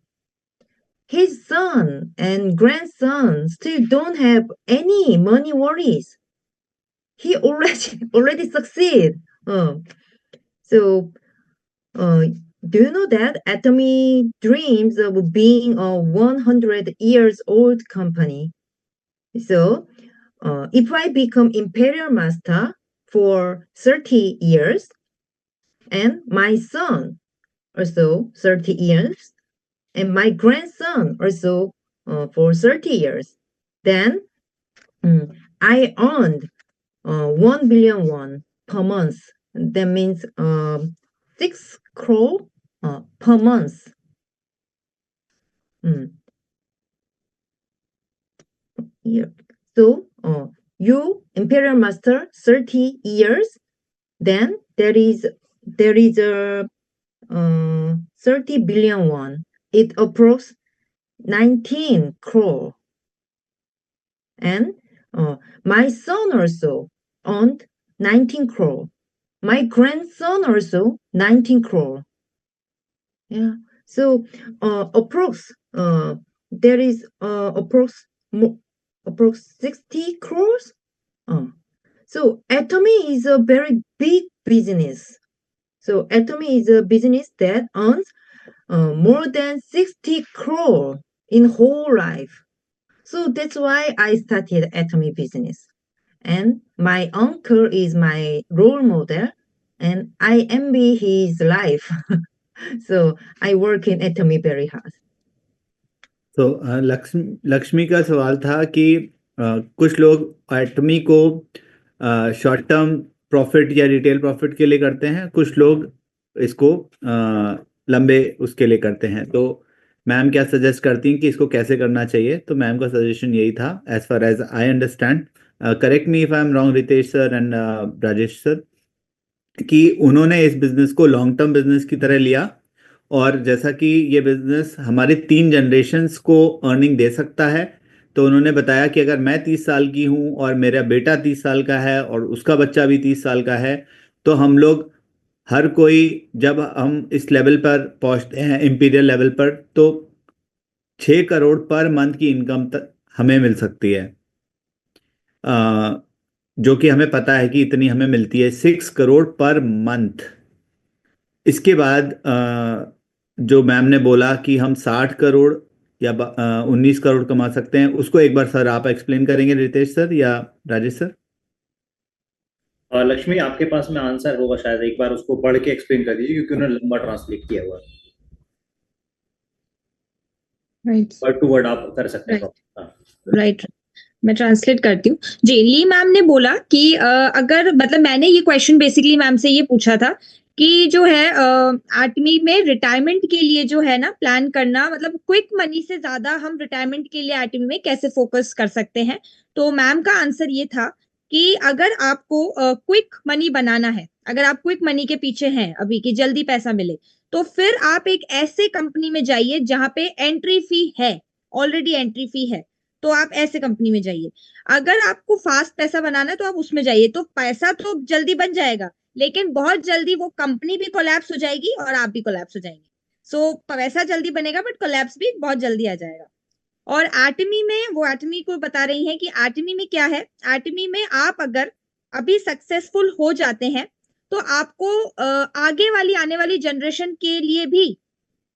His son and grandson still don't have any money worries. He already succeed. So do you know that Atomy dreams of being a 100 years old company? So if I become imperial master for 30 years, and my son also 30 years, and my grandson also for 30 years, then I earned 1 billion won per month. That means 6 crore per month. Yeah. So you imperial master 30 years, then there is a 30 billion won. It approx 19 crore. And my son also earned 19 crore. My grandson also 19 crore. Yeah. So approx there is approx 60 crores. So Atomy is a very big business. So Atomy is a business that earns more than 60 crore in whole life. So that's why I started Atomy business. And my uncle is my role model, and I envy his life. So I work in Atomy very hard. तो लक्ष्मी का सवाल था कि कुछ लोग एटमी को short term profit या retail profit के लिए करते हैं, कुछ लोग इसको लंबे उसके लिए करते हैं। तो मैम क्या सजेस्ट करती हैं कि इसको कैसे करना चाहिए? तो मैम का सजेशन यही था, as far as I understand, correct me if I am wrong Ritesh sir and Rajesh sir, कि उन्होंने इस बिजनेस को लॉन्ग टर्म बिजनेस की तरह लिया, और जैसा कि ये बिजनेस हमारे 3 जनरेशन्स को अर्निंग दे सकता है, तो उन्होंने बताया कि अगर मैं 30 साल की हूँ और मेरा बेटा 30 साल का है और उसका बच्चा भी 30 साल का है, तो हम लोग हर कोई जब हम इस लेवल पर पहुँचते हैं इंपीरियल लेवल पर, तो 6 करोड़ पर मंथ की इनकम तक हमें मिल सकती है, जो कि हमें पता है कि इतनी हमें मिलती है, 6 करोड़ पर मंथ। इसके बाद जो मैम ने बोला कि हम 60 करोड़ या 19 करोड़ कमा सकते हैं, उसको एक बार सर आप एक्सप्लेन करेंगे, रितेश सर या राजेश सर? लक्ष्मी, आपके पास में आंसर होगा शायद, एक बार उसको पढ़ के एक्सप्लेन कर दीजिए, क्योंकि उन्होंने लंबा ट्रांसलेट किया हुआ है। वर्ड टू वर्ड आप कर सकते हैं। राइट, मैं ट्रांसलेट करती हूँ जी। ली मैम ने बोला कि अगर मतलब मैंने ये क्वेश्चन बेसिकली मैम से ये पूछा था कि जो है एटमी में रिटायरमेंट के लिए जो है ना प्लान करना, मतलब क्विक मनी से ज्यादा हम रिटायरमेंट के लिए एटमी में कैसे फोकस कर सकते हैं। तो मैम का आंसर ये था कि अगर आपको क्विक मनी बनाना है, अगर आप क्विक मनी के पीछे हैं अभी कि जल्दी पैसा मिले, तो फिर आप एक ऐसे कंपनी में जाइए जहां पे एंट्री फी है, ऑलरेडी एंट्री फी है, तो आप ऐसे कंपनी में जाइए। अगर आपको फास्ट पैसा बनाना है तो आप उसमें जाइए, तो पैसा तो जल्दी बन जाएगा, लेकिन बहुत जल्दी वो कंपनी भी कोलैप्स हो जाएगी और आप भी कोलैप्स हो जाएंगे। सो पैसा जल्दी बनेगा बट कोलैप्स भी बहुत जल्दी आ जाएगा। और एटमी में वो एटमी को बता रही हैं कि एटमी में क्या है, एटमी में आप अगर अभी सक्सेसफुल हो जाते हैं तो आपको आगे वाली आने वाली जनरेशन के लिए भी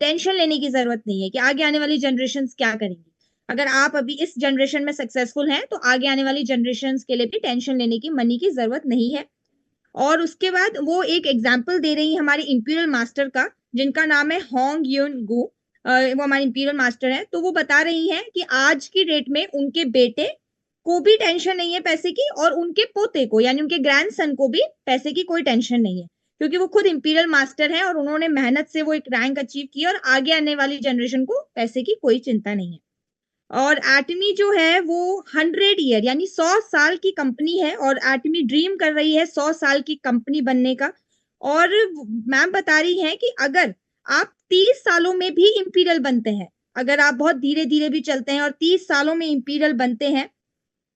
टेंशन लेने की जरूरत नहीं है कि आगे आने वाली जनरेशन क्या करेंगी। अगर आप अभी इस जनरेशन में सक्सेसफुल हैं तो आगे आने वाली जनरेशन के लिए भी टेंशन लेने की, मनी की जरूरत नहीं है। और उसके बाद वो एक एग्जाम्पल दे रही है हमारे इंपीरियल मास्टर का, जिनका नाम है होंग यून गु, वो हमारे इंपीरियल मास्टर है। तो वो बता रही हैं कि आज की डेट में उनके बेटे को भी टेंशन नहीं है पैसे की, और उनके पोते को यानी उनके ग्रैंडसन को भी पैसे की कोई टेंशन नहीं है, क्योंकि वो खुद इंपीरियल मास्टर हैं और उन्होंने मेहनत से वो एक रैंक अचीव की, और आगे आने वाली जनरेशन को पैसे की कोई चिंता नहीं है। और एटमी जो है वो 100 ईयर यानी 100 साल की कंपनी है, और एटमी ड्रीम कर रही है 100 साल की कंपनी बनने का। और मैम बता रही हैं कि अगर आप 30 सालों में भी इंपीरियल बनते हैं, अगर आप बहुत धीरे धीरे भी चलते हैं और 30 सालों में इंपीरियल बनते हैं,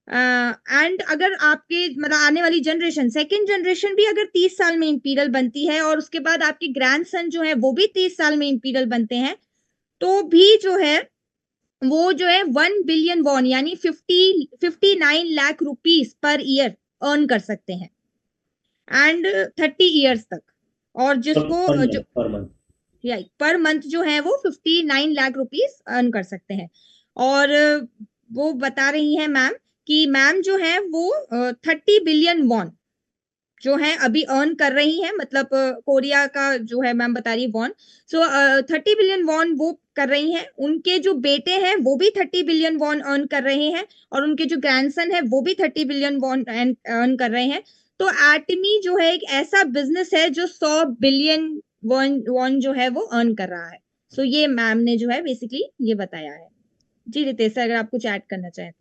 एंड अगर आपके मतलब आने वाली जनरेशन, सेकेंड जनरेशन भी अगर 30 साल में इंपीरियल बनती है, और उसके बाद आपके ग्रैंडसन जो है वो भी 30 साल में इंपीरियल बनते हैं, तो भी जो है वो जो है 1 बिलियन वॉन यानी 59 lakh rupees per year earn कर सकते हैं, एंड 30 ईयर्स तक। और जिसको जो पर मंथ जो है वो 59 लाख रुपीस अर्न कर सकते हैं। और वो बता रही हैं मैम कि मैम जो है वो 30 बिलियन वॉन जो है अभी अर्न कर रही है, मतलब कोरिया का जो है मैम बता रही है वॉन। सो 30 बिलियन वॉन वो कर रही हैं। उनके जो बेटे हैं वो भी 30 बिलियन वॉन अर्न कर रहे हैं, और उनके जो ग्रैंडसन है वो भी 30 बिलियन वॉन अर्न कर रहे हैं। तो एटमी जो है एक ऐसा बिजनेस है जो 100 बिलियन वॉन जो है वो अर्न कर रहा है। सो ये मैम ने जो है बेसिकली ये बताया है। जी रितेश सर, अगर आप कुछ ऐड करना चाहें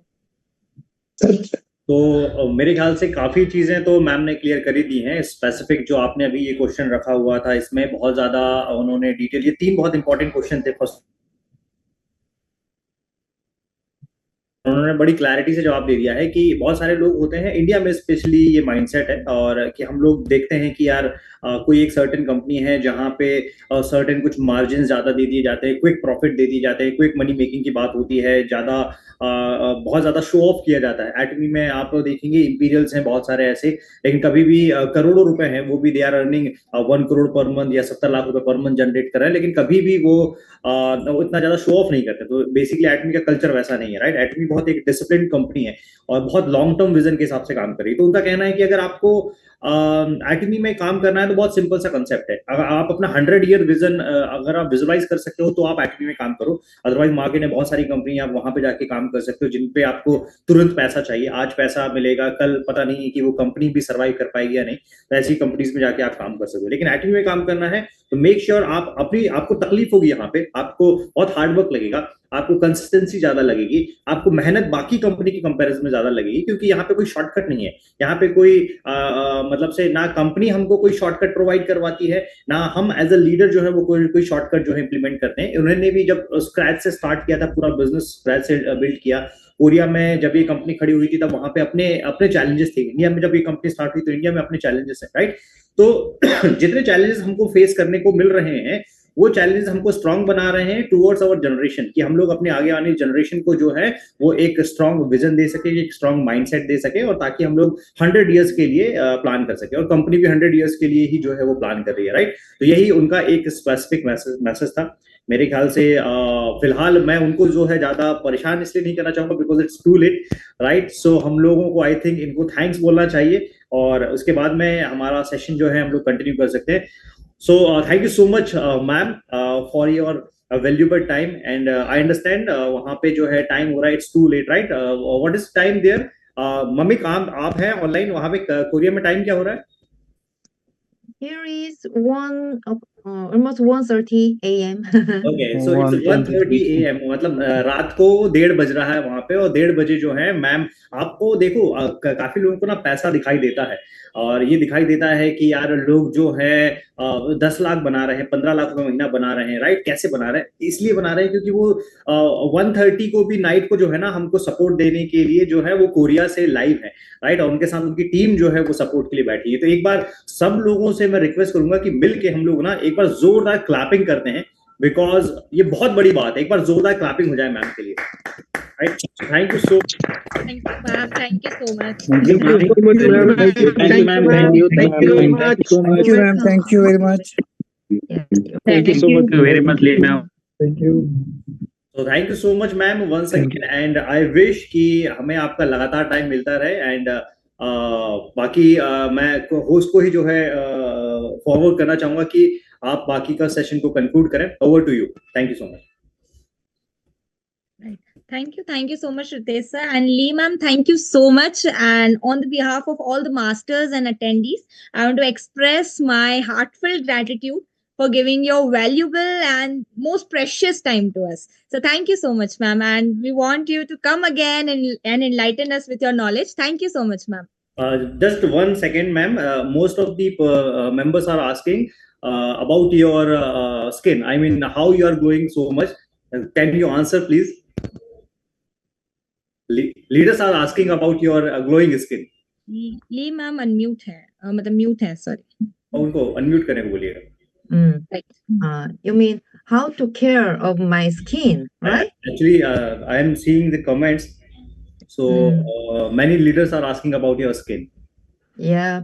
तो मेरे ख्याल से काफी चीजें तो मैम ने क्लियर कर ही दी हैं। स्पेसिफिक जो आपने अभी ये क्वेश्चन रखा हुआ था इसमें बहुत ज्यादा उन्होंने डिटेल, ये 3 बहुत इंपॉर्टेंट क्वेश्चन थे। फर्स्ट उन्होंने बड़ी क्लैरिटी से जवाब दे दिया है कि बहुत सारे लोग होते हैं इंडिया में, स्पेशली ये माइंडसेट है, और कि हम लोग देखते हैं कि यार कोई एक सर्टेन कंपनी है जहां पे सर्टेन कुछ मार्जिन ज्यादा दे दिए जाते हैं, क्विक प्रॉफिट दे दिए जाते हैं, क्विक मनी मेकिंग की बात होती है, ज्यादा बहुत ज्यादा शो ऑफ किया जाता है। एटमी में आप देखेंगे इंपीरियल्स हैं बहुत सारे ऐसे, लेकिन कभी भी करोड़ों रुपए हैं, वो भी they are earning 1 crore per month या 70 लाख रुपए पर मंथ जनरेट कर रहे हैं, लेकिन कभी भी वो इतना ज्यादा शो ऑफ नहीं करते। तो बेसिकली एटमी का कल्चर वैसा नहीं है, राइट। एटमी बहुत एक डिसिप्लिन कंपनी है और बहुत लॉन्ग टर्म विजन के हिसाब से काम कर रही है। तो उनका कहना है कि अगर आपको एटमी में काम करना है तो बहुत सिंपल सा कंसेप्ट है। अगर आप अपना 100 ईयर विजन अगर आप विजुलाइज कर सकते हो तो आप एटमी में काम करो। अदरवाइज मार्केट में बहुत सारी कंपनी आप वहां पे जाके काम कर सकते हो जिन पे आपको तुरंत पैसा चाहिए, आज पैसा मिलेगा, कल पता नहीं है कि वो कंपनी भी सर्वाइव कर पाएगी या नहीं। तो ऐसी कंपनीज में जाके आप काम कर सकते हो। लेकिन एटमी में काम करना है तो मेक श्योर आप आपको तकलीफ होगी, यहाँ पे आपको बहुत हार्ड वर्क लगेगा, आपको कंसिस्टेंसी ज्यादा लगेगी, आपको मेहनत बाकी कंपनी की कंपैरिजन में ज्यादा लगेगी, क्योंकि यहाँ पे कोई शॉर्टकट नहीं है। यहाँ पे कोई मतलब से ना कंपनी हमको कोई शॉर्टकट प्रोवाइड करवाती है, ना हम एज अ लीडर जो है वो कोई शॉर्टकट जो है इंप्लीमेंट करते हैं। उन्होंने भी जब स्क्रैच से स्टार्ट किया था, पूरा बिजनेस स्क्रैच से बिल्ड किया। कोरिया में जब ये कंपनी खड़ी हुई थी तब वहां पे अपने अपने चैलेंजेस थे। इंडिया में जब ये कंपनी स्टार्ट हुई तो इंडिया में अपने चैलेंजेस है, राइट। तो जितने चैलेंजेस हमको फेस करने को मिल रहे हैं वो चैलेंजेस हमको स्ट्रांग बना रहे हैं टुवर्ड्स आवर जनरेशन, कि हम लोग अपने आगे आने जनरेशन को जो है वो एक स्ट्रांग विजन दे सके, एक स्ट्रांग माइंडसेट दे सके, और ताकि हम लोग 100 इयर्स के लिए प्लान कर सके। और कंपनी भी 100 इयर्स के लिए ही जो है वो प्लान कर रही है, राइट। तो यही उनका एक स्पेसिफिक मैसेज था। मेरे ख्याल से फिलहाल मैं उनको जो है ज्यादा परेशान इसलिए नहीं करना चाहूंगा, because it's too late, right. So हम लोगों को आई थिंक इनको थैंक्स बोलना चाहिए, और उसके बाद में हमारा सेशन जो है हम लोग कंटिन्यू कर सकते हैं। So thank you so much, ma'am, for your valuable time, and I understand वहाँ पे जो है टाइम हो रहा है, it's too late, right? What is time there? Mummy काम आप हैं ऑनलाइन, वहाँ पे कोरिया में टाइम क्या हो रहा है? Here is almost 1:30 a.m. Okay, so it's 1:30 a.m. मतलब रात को 1:30 बज रहा है वहां पे, और 1:30 बजे जो है मैम आपको देखो काफी लोगों को ना पैसा दिखाई देता है, और ये दिखाई देता है कि यार लोग जो है 10 लाख बना रहे हैं, 15 लाख रुपए महीना बना रहे हैं, राइट। कैसे बना रहे हैं? इसलिए बना रहे हैं क्योंकि वो 1:30 को भी नाइट को जो है ना हमको सपोर्ट देने के लिए जो है वो कोरिया से लाइव है, राइट। और उनके साथ उनकी टीम जो है वो सपोर्ट के लिए बैठी है। तो एक बार सब लोगों से मैं रिक्वेस्ट करूंगा कि मिल के हम लोग ना एक बार जोरदार क्लैपिंग करते हैं, बिकॉज ये बहुत बड़ी बात है। एक बार जोरदार क्लैपिंग हो जाए मैम के लिए, right. Thank you so Thank you, ma'am. Thank you so much. Thank you, ma'am. Thank you, ma'am. Thank you very much. Thank you, ma'am. Thank you very much. Thank you so much very much, ma'am. Thank you. तो thank you so much ma'am once again, and I wish कि हमें आपका लगातार time मिलता रहे। And बाकी मैं host को ही जो है फॉरवर्ड करना चाहूंगा कि आप बाकी का सेशन को कंक्लूड करें। Over to you. Thank you so much. Thank you so much, Ritesh sir. And Lee ma'am, thank you so much. And on the behalf of all the masters and attendees, I want to express my heartfelt gratitude for giving your valuable and most precious time to us. So thank you so much, ma'am. And we want you to come again and enlighten us with your knowledge. Thank you so much, ma'am. Just 1 second, ma'am. Most of the members are asking about your skin. I mean, how you are glowing so much. Can you answer, please? Leaders are asking about your glowing skin. Lee ma'am unmute है, मतलब mute है, sorry. उनको unmute करने को बोलिएगा. Right. You mean how to care of my skin, right? Actually, I am seeing the comments. So many leaders are asking about your skin. Yeah.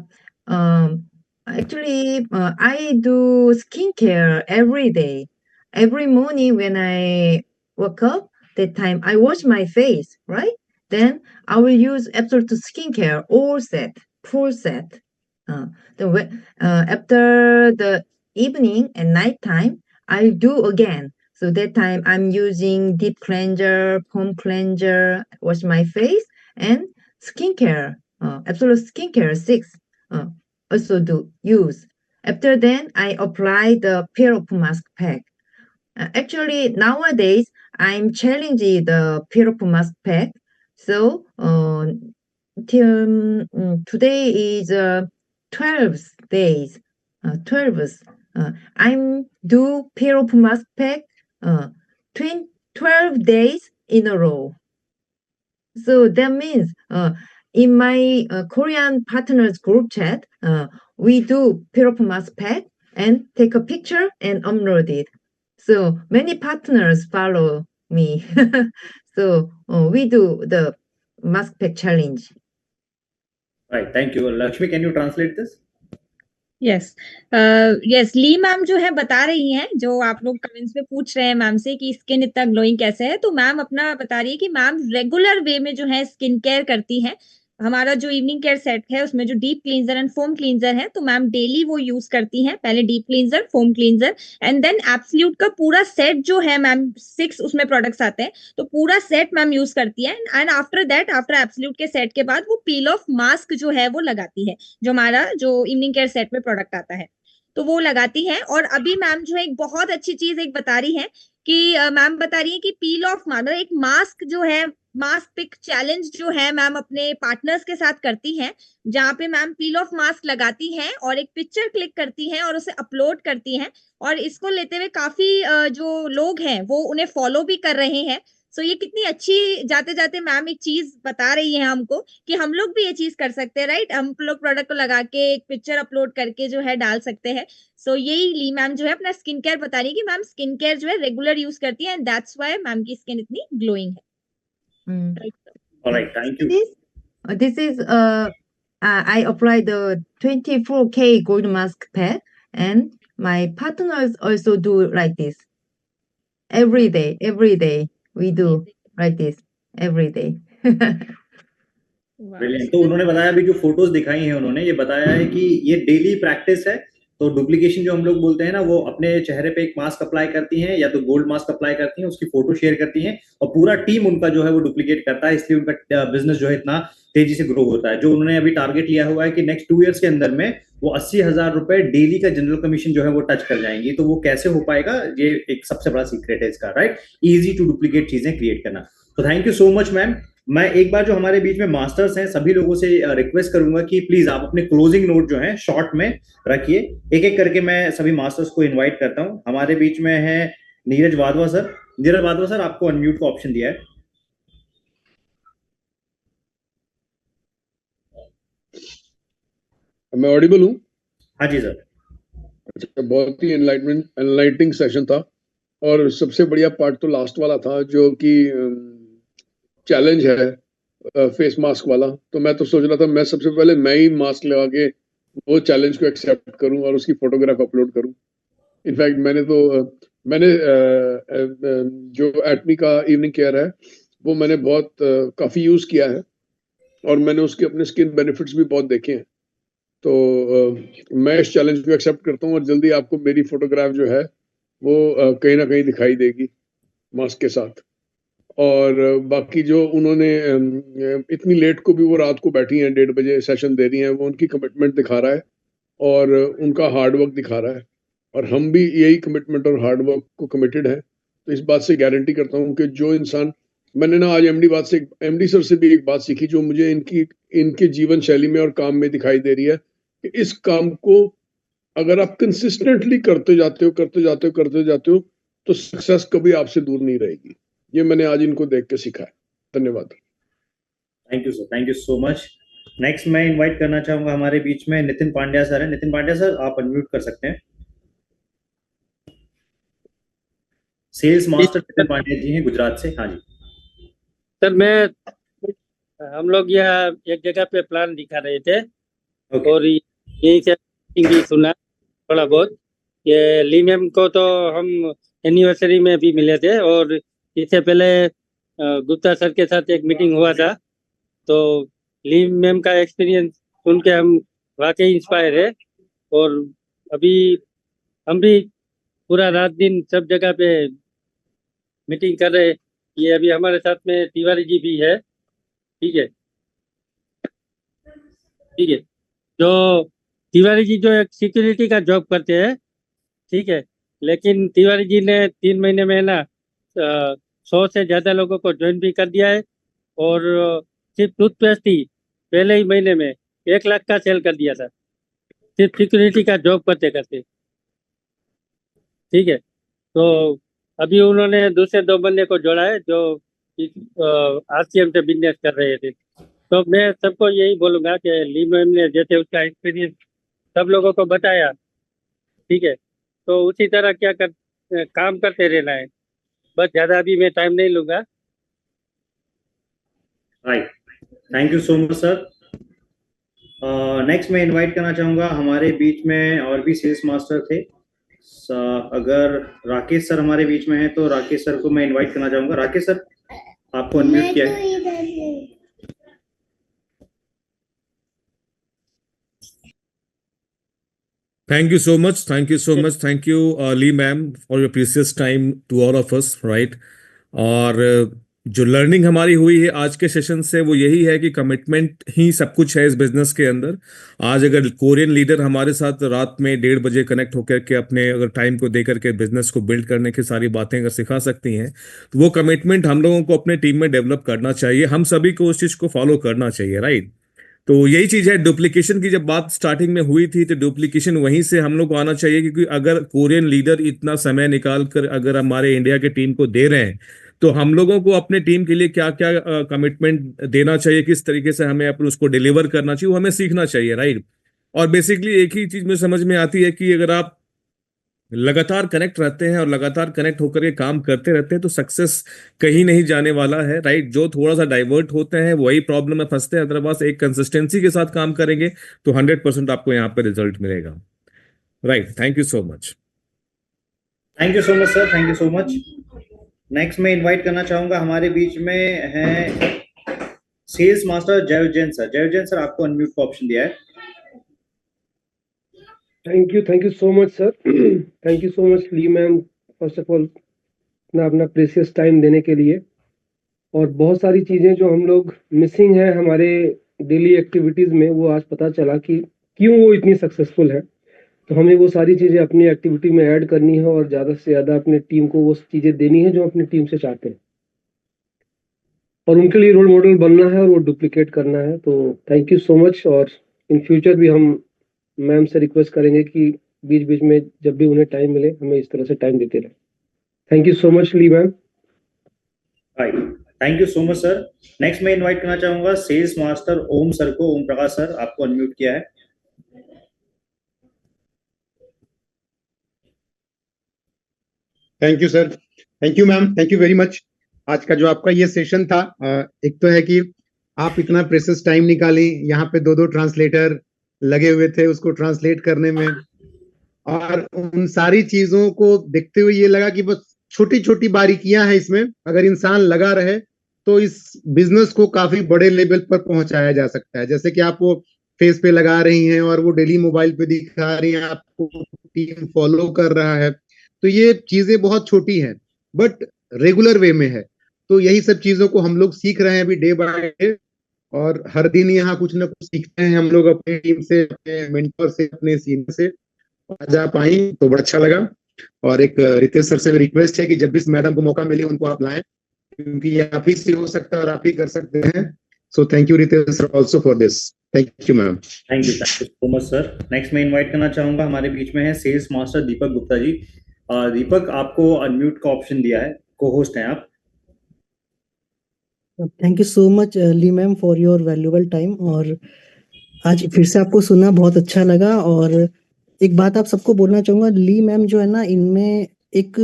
Actually, I do skincare every day. Every morning when I wake up, that time I wash my face, right? then I will use Absolute Skincare all set, full set. After the evening and nighttime, I'll do again. So that time I'm using deep cleanser, foam cleanser, wash my face, and skincare, Absolute Skincare 6, also do use. After then, I apply the pair of mask pack. Actually, nowadays, I'm challenging the pair of mask pack. So, till today is 12 days, 12. I'm do pair of mask pack 12 days in a row. So that means in my Korean partners group chat, we do pair of mask pack and take a picture and upload it. So many partners follow me. So we do the mask pack challenge. Right, thank you. Lakshmi, can you translate this? Yes yes Lee ma'am जो है बता रही हैं, जो आप लोग comments में पूछ रहे हैं मैम से कि स्किन इतना ग्लोइंग कैसे है, तो मैम अपना बता रही है कि मैम रेगुलर वे में जो है स्किन केयर करती हैं. हमारा जो इवनिंग केयर सेट है उसमें जो deep cleanser and foam cleanser है, तो मैम डेली वो यूज करती हैं. पहले deep cleanser, foam cleanser and then absolute का पूरा सेट जो है मैम 6 उसमें प्रोडक्ट्स आते हैं, तो पूरा सेट मैम यूज करती है. And after that, after absolute के सेट के बाद वो पील ऑफ मास्क जो है वो लगाती है, जो हमारा जो इवनिंग केयर सेट में प्रोडक्ट आता है तो वो लगाती है. और अभी मैम जो है एक बहुत अच्छी चीज एक बता रही है कि मैम बता रही है कि पील ऑफ मतलब एक मास्क जो है, मास्क पिक चैलेंज जो है मैम अपने पार्टनर्स के साथ करती हैं, जहाँ पे मैम पील ऑफ मास्क लगाती हैं और एक पिक्चर क्लिक करती हैं और उसे अपलोड करती हैं. और इसको लेते हुए काफी जो लोग हैं वो उन्हें फॉलो भी कर रहे हैं. सो ये कितनी अच्छी, जाते जाते मैम एक चीज बता रही है हमको कि हम लोग भी ये चीज कर सकते हैं, राइट. हम लोग प्रोडक्ट को लगा के एक पिक्चर अपलोड करके जो है डाल सकते हैं. सो यही ली मैम जो है अपना स्किन केयर बता रही है कि मैम स्किन केयर जो है रेगुलर यूज करती है एंड दैट्स व्हाई मैम की स्किन इतनी ग्लोइंग है. Alright, thank you. This is I apply the 24K gold mask pack, and my partners also do like this. Every day we do like this every day. Brilliant. तो उन्होंने बताया अभी जो photos दिखाई हैं उन्होंने ये बताया है कि ये डेली प्रैक्टिस है. तो डुप्लीकेशन जो हम लोग बोलते हैं ना, वो अपने चेहरे पे एक मास्क अप्लाई करती हैं या तो गोल्ड मास्क अप्लाई करती हैं, उसकी फोटो शेयर करती हैं और पूरा टीम उनका जो है वो डुप्लीकेट करता है. इसलिए उनका बिजनेस जो है इतना तेजी से ग्रो होता है. जो उन्होंने अभी टारगेट लिया हुआ है कि नेक्स्ट 2 इयर्स के अंदर में वो 80,000 रुपए डेली का जनरल कमीशन जो है वो टच कर जाएंगी. तो वो कैसे हो पाएगा, ये एक सबसे बड़ा सीक्रेट है इसका, राइट. इजी टू डुप्लीकेट चीजें क्रिएट करना. तो thank you so much ma'am. मैं एक बार जो हमारे बीच में मास्टर्स हैं सभी लोगों से रिक्वेस्ट करूंगा कि प्लीज आप अपने क्लोजिंग नोट जो है शॉर्ट में रखिए. एक एक करके मैं सभी मास्टर्स को इनवाइट करता हूं. हमारे बीच में है नीरज वाधवा सर. नीरज वाधवा सर, आपको अनम्यूट का ऑप्शन दिया है. मैं ऑडिबल हूँ? हाँ जी सर. अच्छा, बहुत ही एनलाइटनिंग सेशन था और सबसे बढ़िया पार्ट तो लास्ट वाला था जो कि चैलेंज है फेस मास्क वाला. तो मैं तो सोच रहा था मैं सबसे पहले मैं ही मास्क लगा के वो चैलेंज को एक्सेप्ट करूं और उसकी फोटोग्राफ अपलोड करूं. इनफैक्ट मैंने जो एटमी का इवनिंग केयर है वो मैंने बहुत काफी यूज किया है और मैंने उसके अपने स्किन बेनिफिट्स भी बहुत देखे हैं. तो मैं इस चैलेंज को एक्सेप्ट करता हूँ और जल्दी आपको मेरी फोटोग्राफ जो है वो कहीं ना कहीं दिखाई देगी मास्क के साथ. और बाकी जो उन्होंने इतनी लेट को भी वो रात को बैठी हैं, 1:30 बजे सेशन दे रही हैं, वो उनकी कमिटमेंट दिखा रहा है और उनका हार्डवर्क दिखा रहा है. और हम भी यही कमिटमेंट और हार्डवर्क को कमिटेड हैं. तो इस बात से गारंटी करता हूँ कि जो इंसान, मैंने ना आज एमडी सर से भी एक बात सीखी जो मुझे इनके जीवन शैली में और काम में दिखाई दे रही है कि इस काम को अगर आप कंसिस्टेंटली करते जाते हो तो सक्सेस कभी आपसे दूर नहीं रहेगी. ये मैंने आज इनको देख के सीखा है. धन्यवाद. Thank you sir. Thank you so much. Next मैं इनवाइट करना चाहूंगा हमारे बीच में नितिन पांड्या सर है. नितिन पांड्या सर, आप अनम्यूट कर सकते हैं. सेल्स मास्टर नितिन पांड्या जी हैं गुजरात से. हाँ जी सर. हम लोग यहाँ एक जगह पे प्लान दिखा रहे थे और यही से सुना थोड़ा बहुत. ये ली मैम को तो हम एनिवर्सरी में भी मिले थे और इससे पहले गुप्ता सर के साथ एक मीटिंग हुआ था, तो लीम मैम का एक्सपीरियंस सुन के हम वाकई इंस्पायर है। और अभी हम भी पूरा रात दिन सब जगह पे मीटिंग कर रहे हैं। ये अभी हमारे साथ में तिवारी जी भी है, ठीक है, ठीक है। जो तिवारी जी जो एक सिक्योरिटी का जॉब करते हैं, ठीक है, लेकिन तिवारी जी ने 3 महीने में ना 100 से ज्यादा लोगों को ज्वाइन भी कर दिया है। और सिर्फ टूथपेस्ट ही पहले ही महीने में 1 लाख का सेल कर दिया था, सिर्फ सिक्योरिटी का जॉब करते करते, ठीक है। तो अभी उन्होंने दूसरे 2 बंदे को जोड़ा है जो आरसीएम से बिजनेस कर रहे थे। तो मैं सबको यही बोलूंगा कि ली मैम ने जैसे उसका एक्सपीरियंस सब लोगों को बताया, ठीक है, तो उसी तरह काम करते रहना है। बस ज्यादा अभी मैं टाइम नहीं लूंगा। Right, thank you so much sir. Next मैं इनवाइट करना चाहूंगा, हमारे बीच में और भी सेल्स मास्टर थे। अगर राकेश सर हमारे बीच में हैं तो राकेश सर को मैं इनवाइट करना चाहूंगा। राकेश सर, आपको अनम्यूट किया है। Thank you so much. Thank you so much. Thank you, Lee ma'am, for your precious time to all of us, right? और जो लर्निंग हमारी हुई है आज के सेशन से वो यही है कि कमिटमेंट ही सब कुछ है इस बिजनेस के अंदर। आज अगर कोरियन लीडर हमारे साथ रात में 1:30 बजे कनेक्ट होकर के अपने अगर टाइम को दे करके बिजनेस को बिल्ड करने की सारी बातें अगर सिखा सकती हैं, तो वो कमिटमेंट हम लोगों को अपने टीम में डेवलप करना चाहिए। हम सभी को उस चीज को फॉलो करना चाहिए, राइट? तो यही चीज है, डुप्लीकेशन की जब बात स्टार्टिंग में हुई थी तो डुप्लीकेशन वहीं से हम लोग को आना चाहिए, क्योंकि अगर कोरियन लीडर इतना समय निकाल कर अगर हमारे इंडिया के टीम को दे रहे हैं तो हम लोगों को अपने टीम के लिए क्या क्या कमिटमेंट देना चाहिए, किस तरीके से हमें अपन उसको डिलीवर करना चाहिए, वो हमें सीखना चाहिए, राइट? और बेसिकली एक ही चीज में समझ में आती है कि अगर आप लगातार कनेक्ट रहते हैं और लगातार कनेक्ट होकर के काम करते रहते हैं तो सक्सेस कहीं नहीं जाने वाला है, राइट? जो थोड़ा सा डाइवर्ट होते हैं वही प्रॉब्लम में फंसते हैं। अदरवाइज एक कंसिस्टेंसी के साथ काम करेंगे तो 100% आपको यहाँ पे रिजल्ट मिलेगा, right? Thank you so much. Thank you so much sir, thank you so much. Next मैं इनवाइट करना चाहूंगा, हमारे बीच में है sales master Jaivajan sir. Jaivajan sir, आपको अनम्यूट का ऑप्शन दिया है। Thank you so much sir. Thank you so much Lee ma'am, first of all अपना प्रेशियस टाइम देने के लिए। और बहुत सारी चीज़ें जो हम लोग मिसिंग है हमारे डेली एक्टिविटीज़ में, वो आज पता चला कि क्यों वो इतनी सक्सेसफुल है। तो हमें वो सारी चीज़ें अपनी एक्टिविटी में ऐड करनी है और ज़्यादा से ज़्यादा अपने टीम को वो चीज़ें देनी है जो अपनी टीम से चाहते हैं, और उनके लिए रोल मॉडल बनना है और वो डुप्लीकेट करना है। तो थैंक यू सो मच। और इन फ्यूचर भी हम मैम से रिक्वेस्ट करेंगे कि बीच बीच में जब भी उन्हें टाइम मिले हमें इस तरह से टाइम देते रहे। Thank you so much Lee ma'am. Thank you so much sir. Next मैं इनवाइट करना चाहूंगा सेल्स मास्टर ओम सर को। ओम प्रकाश सर, आपको अनम्यूट किया है। Thank you sir, thank you ma'am, thank you very much. आज का जो आपका ये सेशन था, एक तो है कि आप इतना प्रेशियस टाइम निकाली, यहाँ पे 2 ट्रांसलेटर लगे हुए थे उसको ट्रांसलेट करने में, और उन सारी चीजों को देखते हुए ये लगा कि बस छोटी छोटी बारीकियां हैं इसमें, अगर इंसान लगा रहे तो इस बिजनेस को काफी बड़े लेवल पर पहुंचाया जा सकता है। जैसे कि आप वो फेस पे लगा रही हैं और वो डेली मोबाइल पे दिखा रही हैं, आपको टीम फॉलो कर रहा है, तो ये चीजें बहुत छोटी हैं बट रेगुलर वे में है। तो यही सब चीजों को हम लोग सीख रहे हैं अभी डे बाय डे, और हर दिन यहाँ कुछ ना कुछ सीखते हैं हम लोग अपनी टीम से, अपने मेंटर से, अपने सीनियर से। आज आप आई तो बड़ा अच्छा लगा। और एक रितेश सर से रिक्वेस्ट है कि जब भी इस मैडम को मौका मिले उनको आप लाएं, क्योंकि ये आप ही से हो सकता है और आप ही कर सकते हैं। So thank you Ritesh sir also for this. Thank you ma'am. Thank you so much sir. Next मैं इनवाइट करना चाहूंगा, हमारे बीच में है सेल्स मास्टर दीपक गुप्ता जी। दीपक, आपको अनम्यूट का ऑप्शन दिया है, को होस्ट हैं आप। Thank you so much Lee ma'am for your valuable time. और आज फिर से आपको सुना, बहुत अच्छा लगा। और एक बात आप सबको बोलना चाहूंगा, ली मैम जो है ना, इनमें एक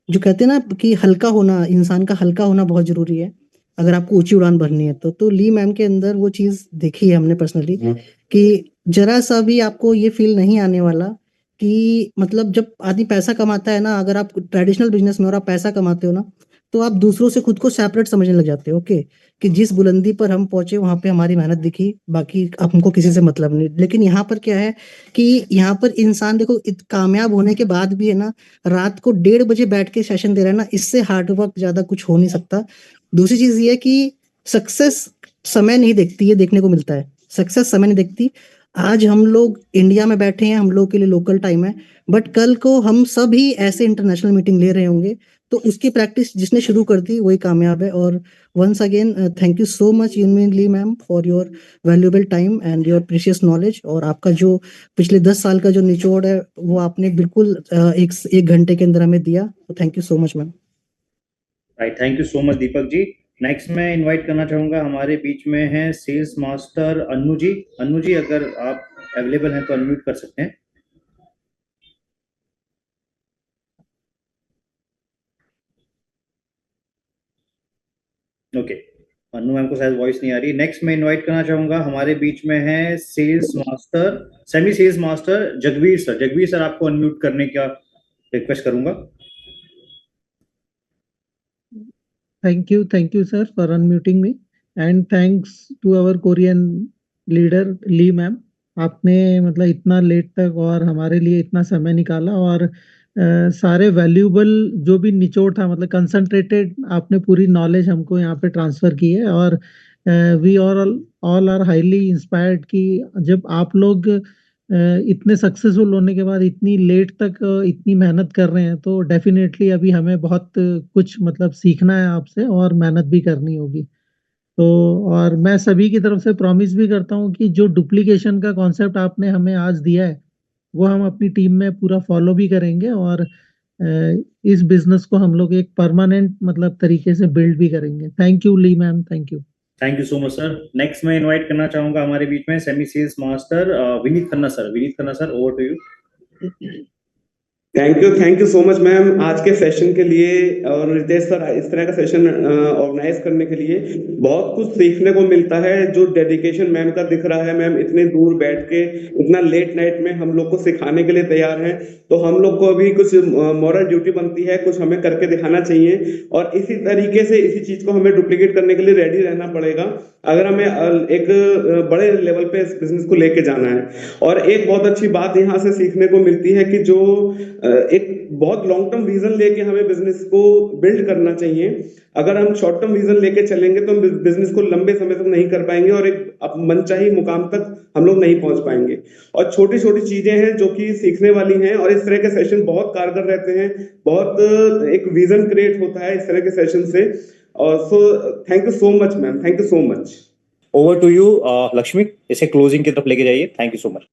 जो कहते हैं ना कि हल्का होना, इंसान का हल्का होना बहुत जरूरी है अगर आपको ऊंची उड़ान भरनी है। तो ली मैम के अंदर वो चीज देखी है हमने पर्सनली, कि जरा सा भी आपको ये फील नहीं आने वाला कि मतलब जब आदमी पैसा कमाता है ना, अगर आप ट्रेडिशनल बिजनेस में और आप पैसा कमाते हो ना, तो आप दूसरों से खुद को सेपरेट समझने लग जाते हो। ओके, कि जिस बुलंदी पर हम पहुंचे वहां पे हमारी मेहनत दिखी, बाकी हमको किसी से मतलब नहीं। लेकिन यहाँ पर क्या है कि यहाँ पर इंसान देखो कामयाब होने के बाद भी है ना, रात को 1:30 बजे बैठ के सेशन दे रहा है ना, इससे हार्ड वर्क ज्यादा कुछ हो नहीं सकता। दूसरी चीज ये है कि सक्सेस समय नहीं देखती, ये देखने को मिलता है। सक्सेस समय नहीं देखती। आज हम लोग इंडिया में बैठे हैं, हम लोग के लिए लोकल टाइम है, बट कल को हम सभी ऐसे इंटरनेशनल मीटिंग ले रहे होंगे, तो उसकी प्रैक्टिस जिसने शुरू कर दी वही कामयाब है। और once again thank you so much Yunmin Lee ma'am for your valuable time and your precious knowledge. और आपका जो पिछले 10 साल का जो निचोड़ है वो आपने बिल्कुल एक घंटे के अंदर हमें दिया। तो thank you so much ma'am. Right, thank you so much Deepak ji. Next मैं इनवाइट करना चाहूंगा, हमारे बीच में है सेल्स मास्टर अन्नू जी। अन्नू जी, अगर आप अवेलेबल हैं तो अनम्यूट कर सकते हैं। ओके, अन्नू मैम को शायद वॉइस नहीं आ रही। नेक्स्ट मैं इनवाइट करना चाहूंगा, हमारे बीच में है sales master, semi sales master Jagveer sir. Jagveer sir, आपको अनम्यूट करने का रिक्वेस्ट करूंगा। Thank you sir for unmuting me and thanks to our Korean leader Lee ma'am. आपने मतलब इतना लेट तक और हमारे लिए इतना समय निकाला और सारे वैल्यूएबल जो भी निचोड़ था, मतलब कंसंट्रेटेड आपने पूरी नॉलेज हमको यहाँ पे ट्रांसफर की है। और we all are highly inspired कि जब आप लोग इतने सक्सेसफुल होने के बाद इतनी लेट तक इतनी मेहनत कर रहे हैं, तो डेफिनेटली अभी हमें बहुत कुछ मतलब सीखना है आपसे और मेहनत भी करनी होगी। तो और मैं सभी की तरफ से प्रॉमिस भी करता हूँ कि जो डुप्लीकेशन का कॉन्सेप्ट आपने हमें आज दिया है वो हम अपनी टीम में पूरा फॉलो भी करेंगे और इस बिजनेस को हम लोग एक परमानेंट मतलब तरीके से बिल्ड भी करेंगे। Thank you Lee ma'am, thank you. Thank you so much sir. Next मैं इनवाइट करना चाहूंगा हमारे बीच में semi sales master Vineet Khanna sir. Vineet Khanna sir, over to you. Thank you so much ma'am आज के सेशन के लिए और रितेश सर इस तरह का सेशन ऑर्गेनाइज करने के लिए। बहुत कुछ सीखने को मिलता है, जो डेडिकेशन मैम का दिख रहा है। मैम इतने दूर बैठ के इतना लेट नाइट में हम लोग को सिखाने के लिए तैयार हैं, तो हम लोग को अभी कुछ मॉरल ड्यूटी बनती है, कुछ हमें करके दिखाना चाहिए और इसी तरीके से इसी चीज को हमें डुप्लीकेट करने के लिए रेडी रहना पड़ेगा अगर हमें एक बड़े लेवल पे इस बिजनेस को लेके जाना है। और एक बहुत अच्छी बात यहाँ से सीखने को मिलती है कि जो एक बहुत लॉन्ग टर्म विजन लेके हमें बिजनेस को बिल्ड करना चाहिए। अगर हम शॉर्ट टर्म विजन लेके चलेंगे तो हम बिजनेस को लंबे समय तक नहीं कर पाएंगे और एक मनचाही मुकाम तक हम लोग नहीं पहुंच पाएंगे। और छोटी छोटी चीजें हैं जो कि सीखने वाली हैं और इस तरह के सेशन बहुत कारगर रहते हैं, बहुत एक विजन क्रिएट होता है इस तरह के सेशन से। So thank you so much ma'am, thank you so much. Over to you Lakshmi, इसे क्लोजिंग की तरफ लेके जाइए। Thank you so much.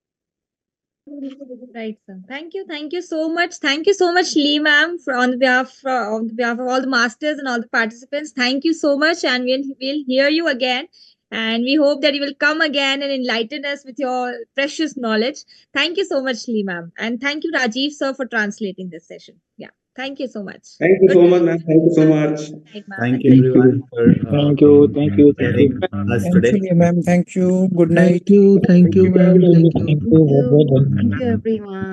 Right, sir. Thank you so much. Thank you so much, Lee ma'am, on behalf of all the masters and all the participants. Thank you so much, and we'll hear you again. And we hope that you will come again and enlighten us with your precious knowledge. Thank you so much, Lee ma'am, and thank you, Rajiv sir, for translating this session. Yeah, thank you so much. Thank you so much, ma'am. Thank you so much. Thank you everyone for Thank you sharing us today. Thank you ma'am, thank you, good night. Thank you ma'am, thank you. Thank you everyone.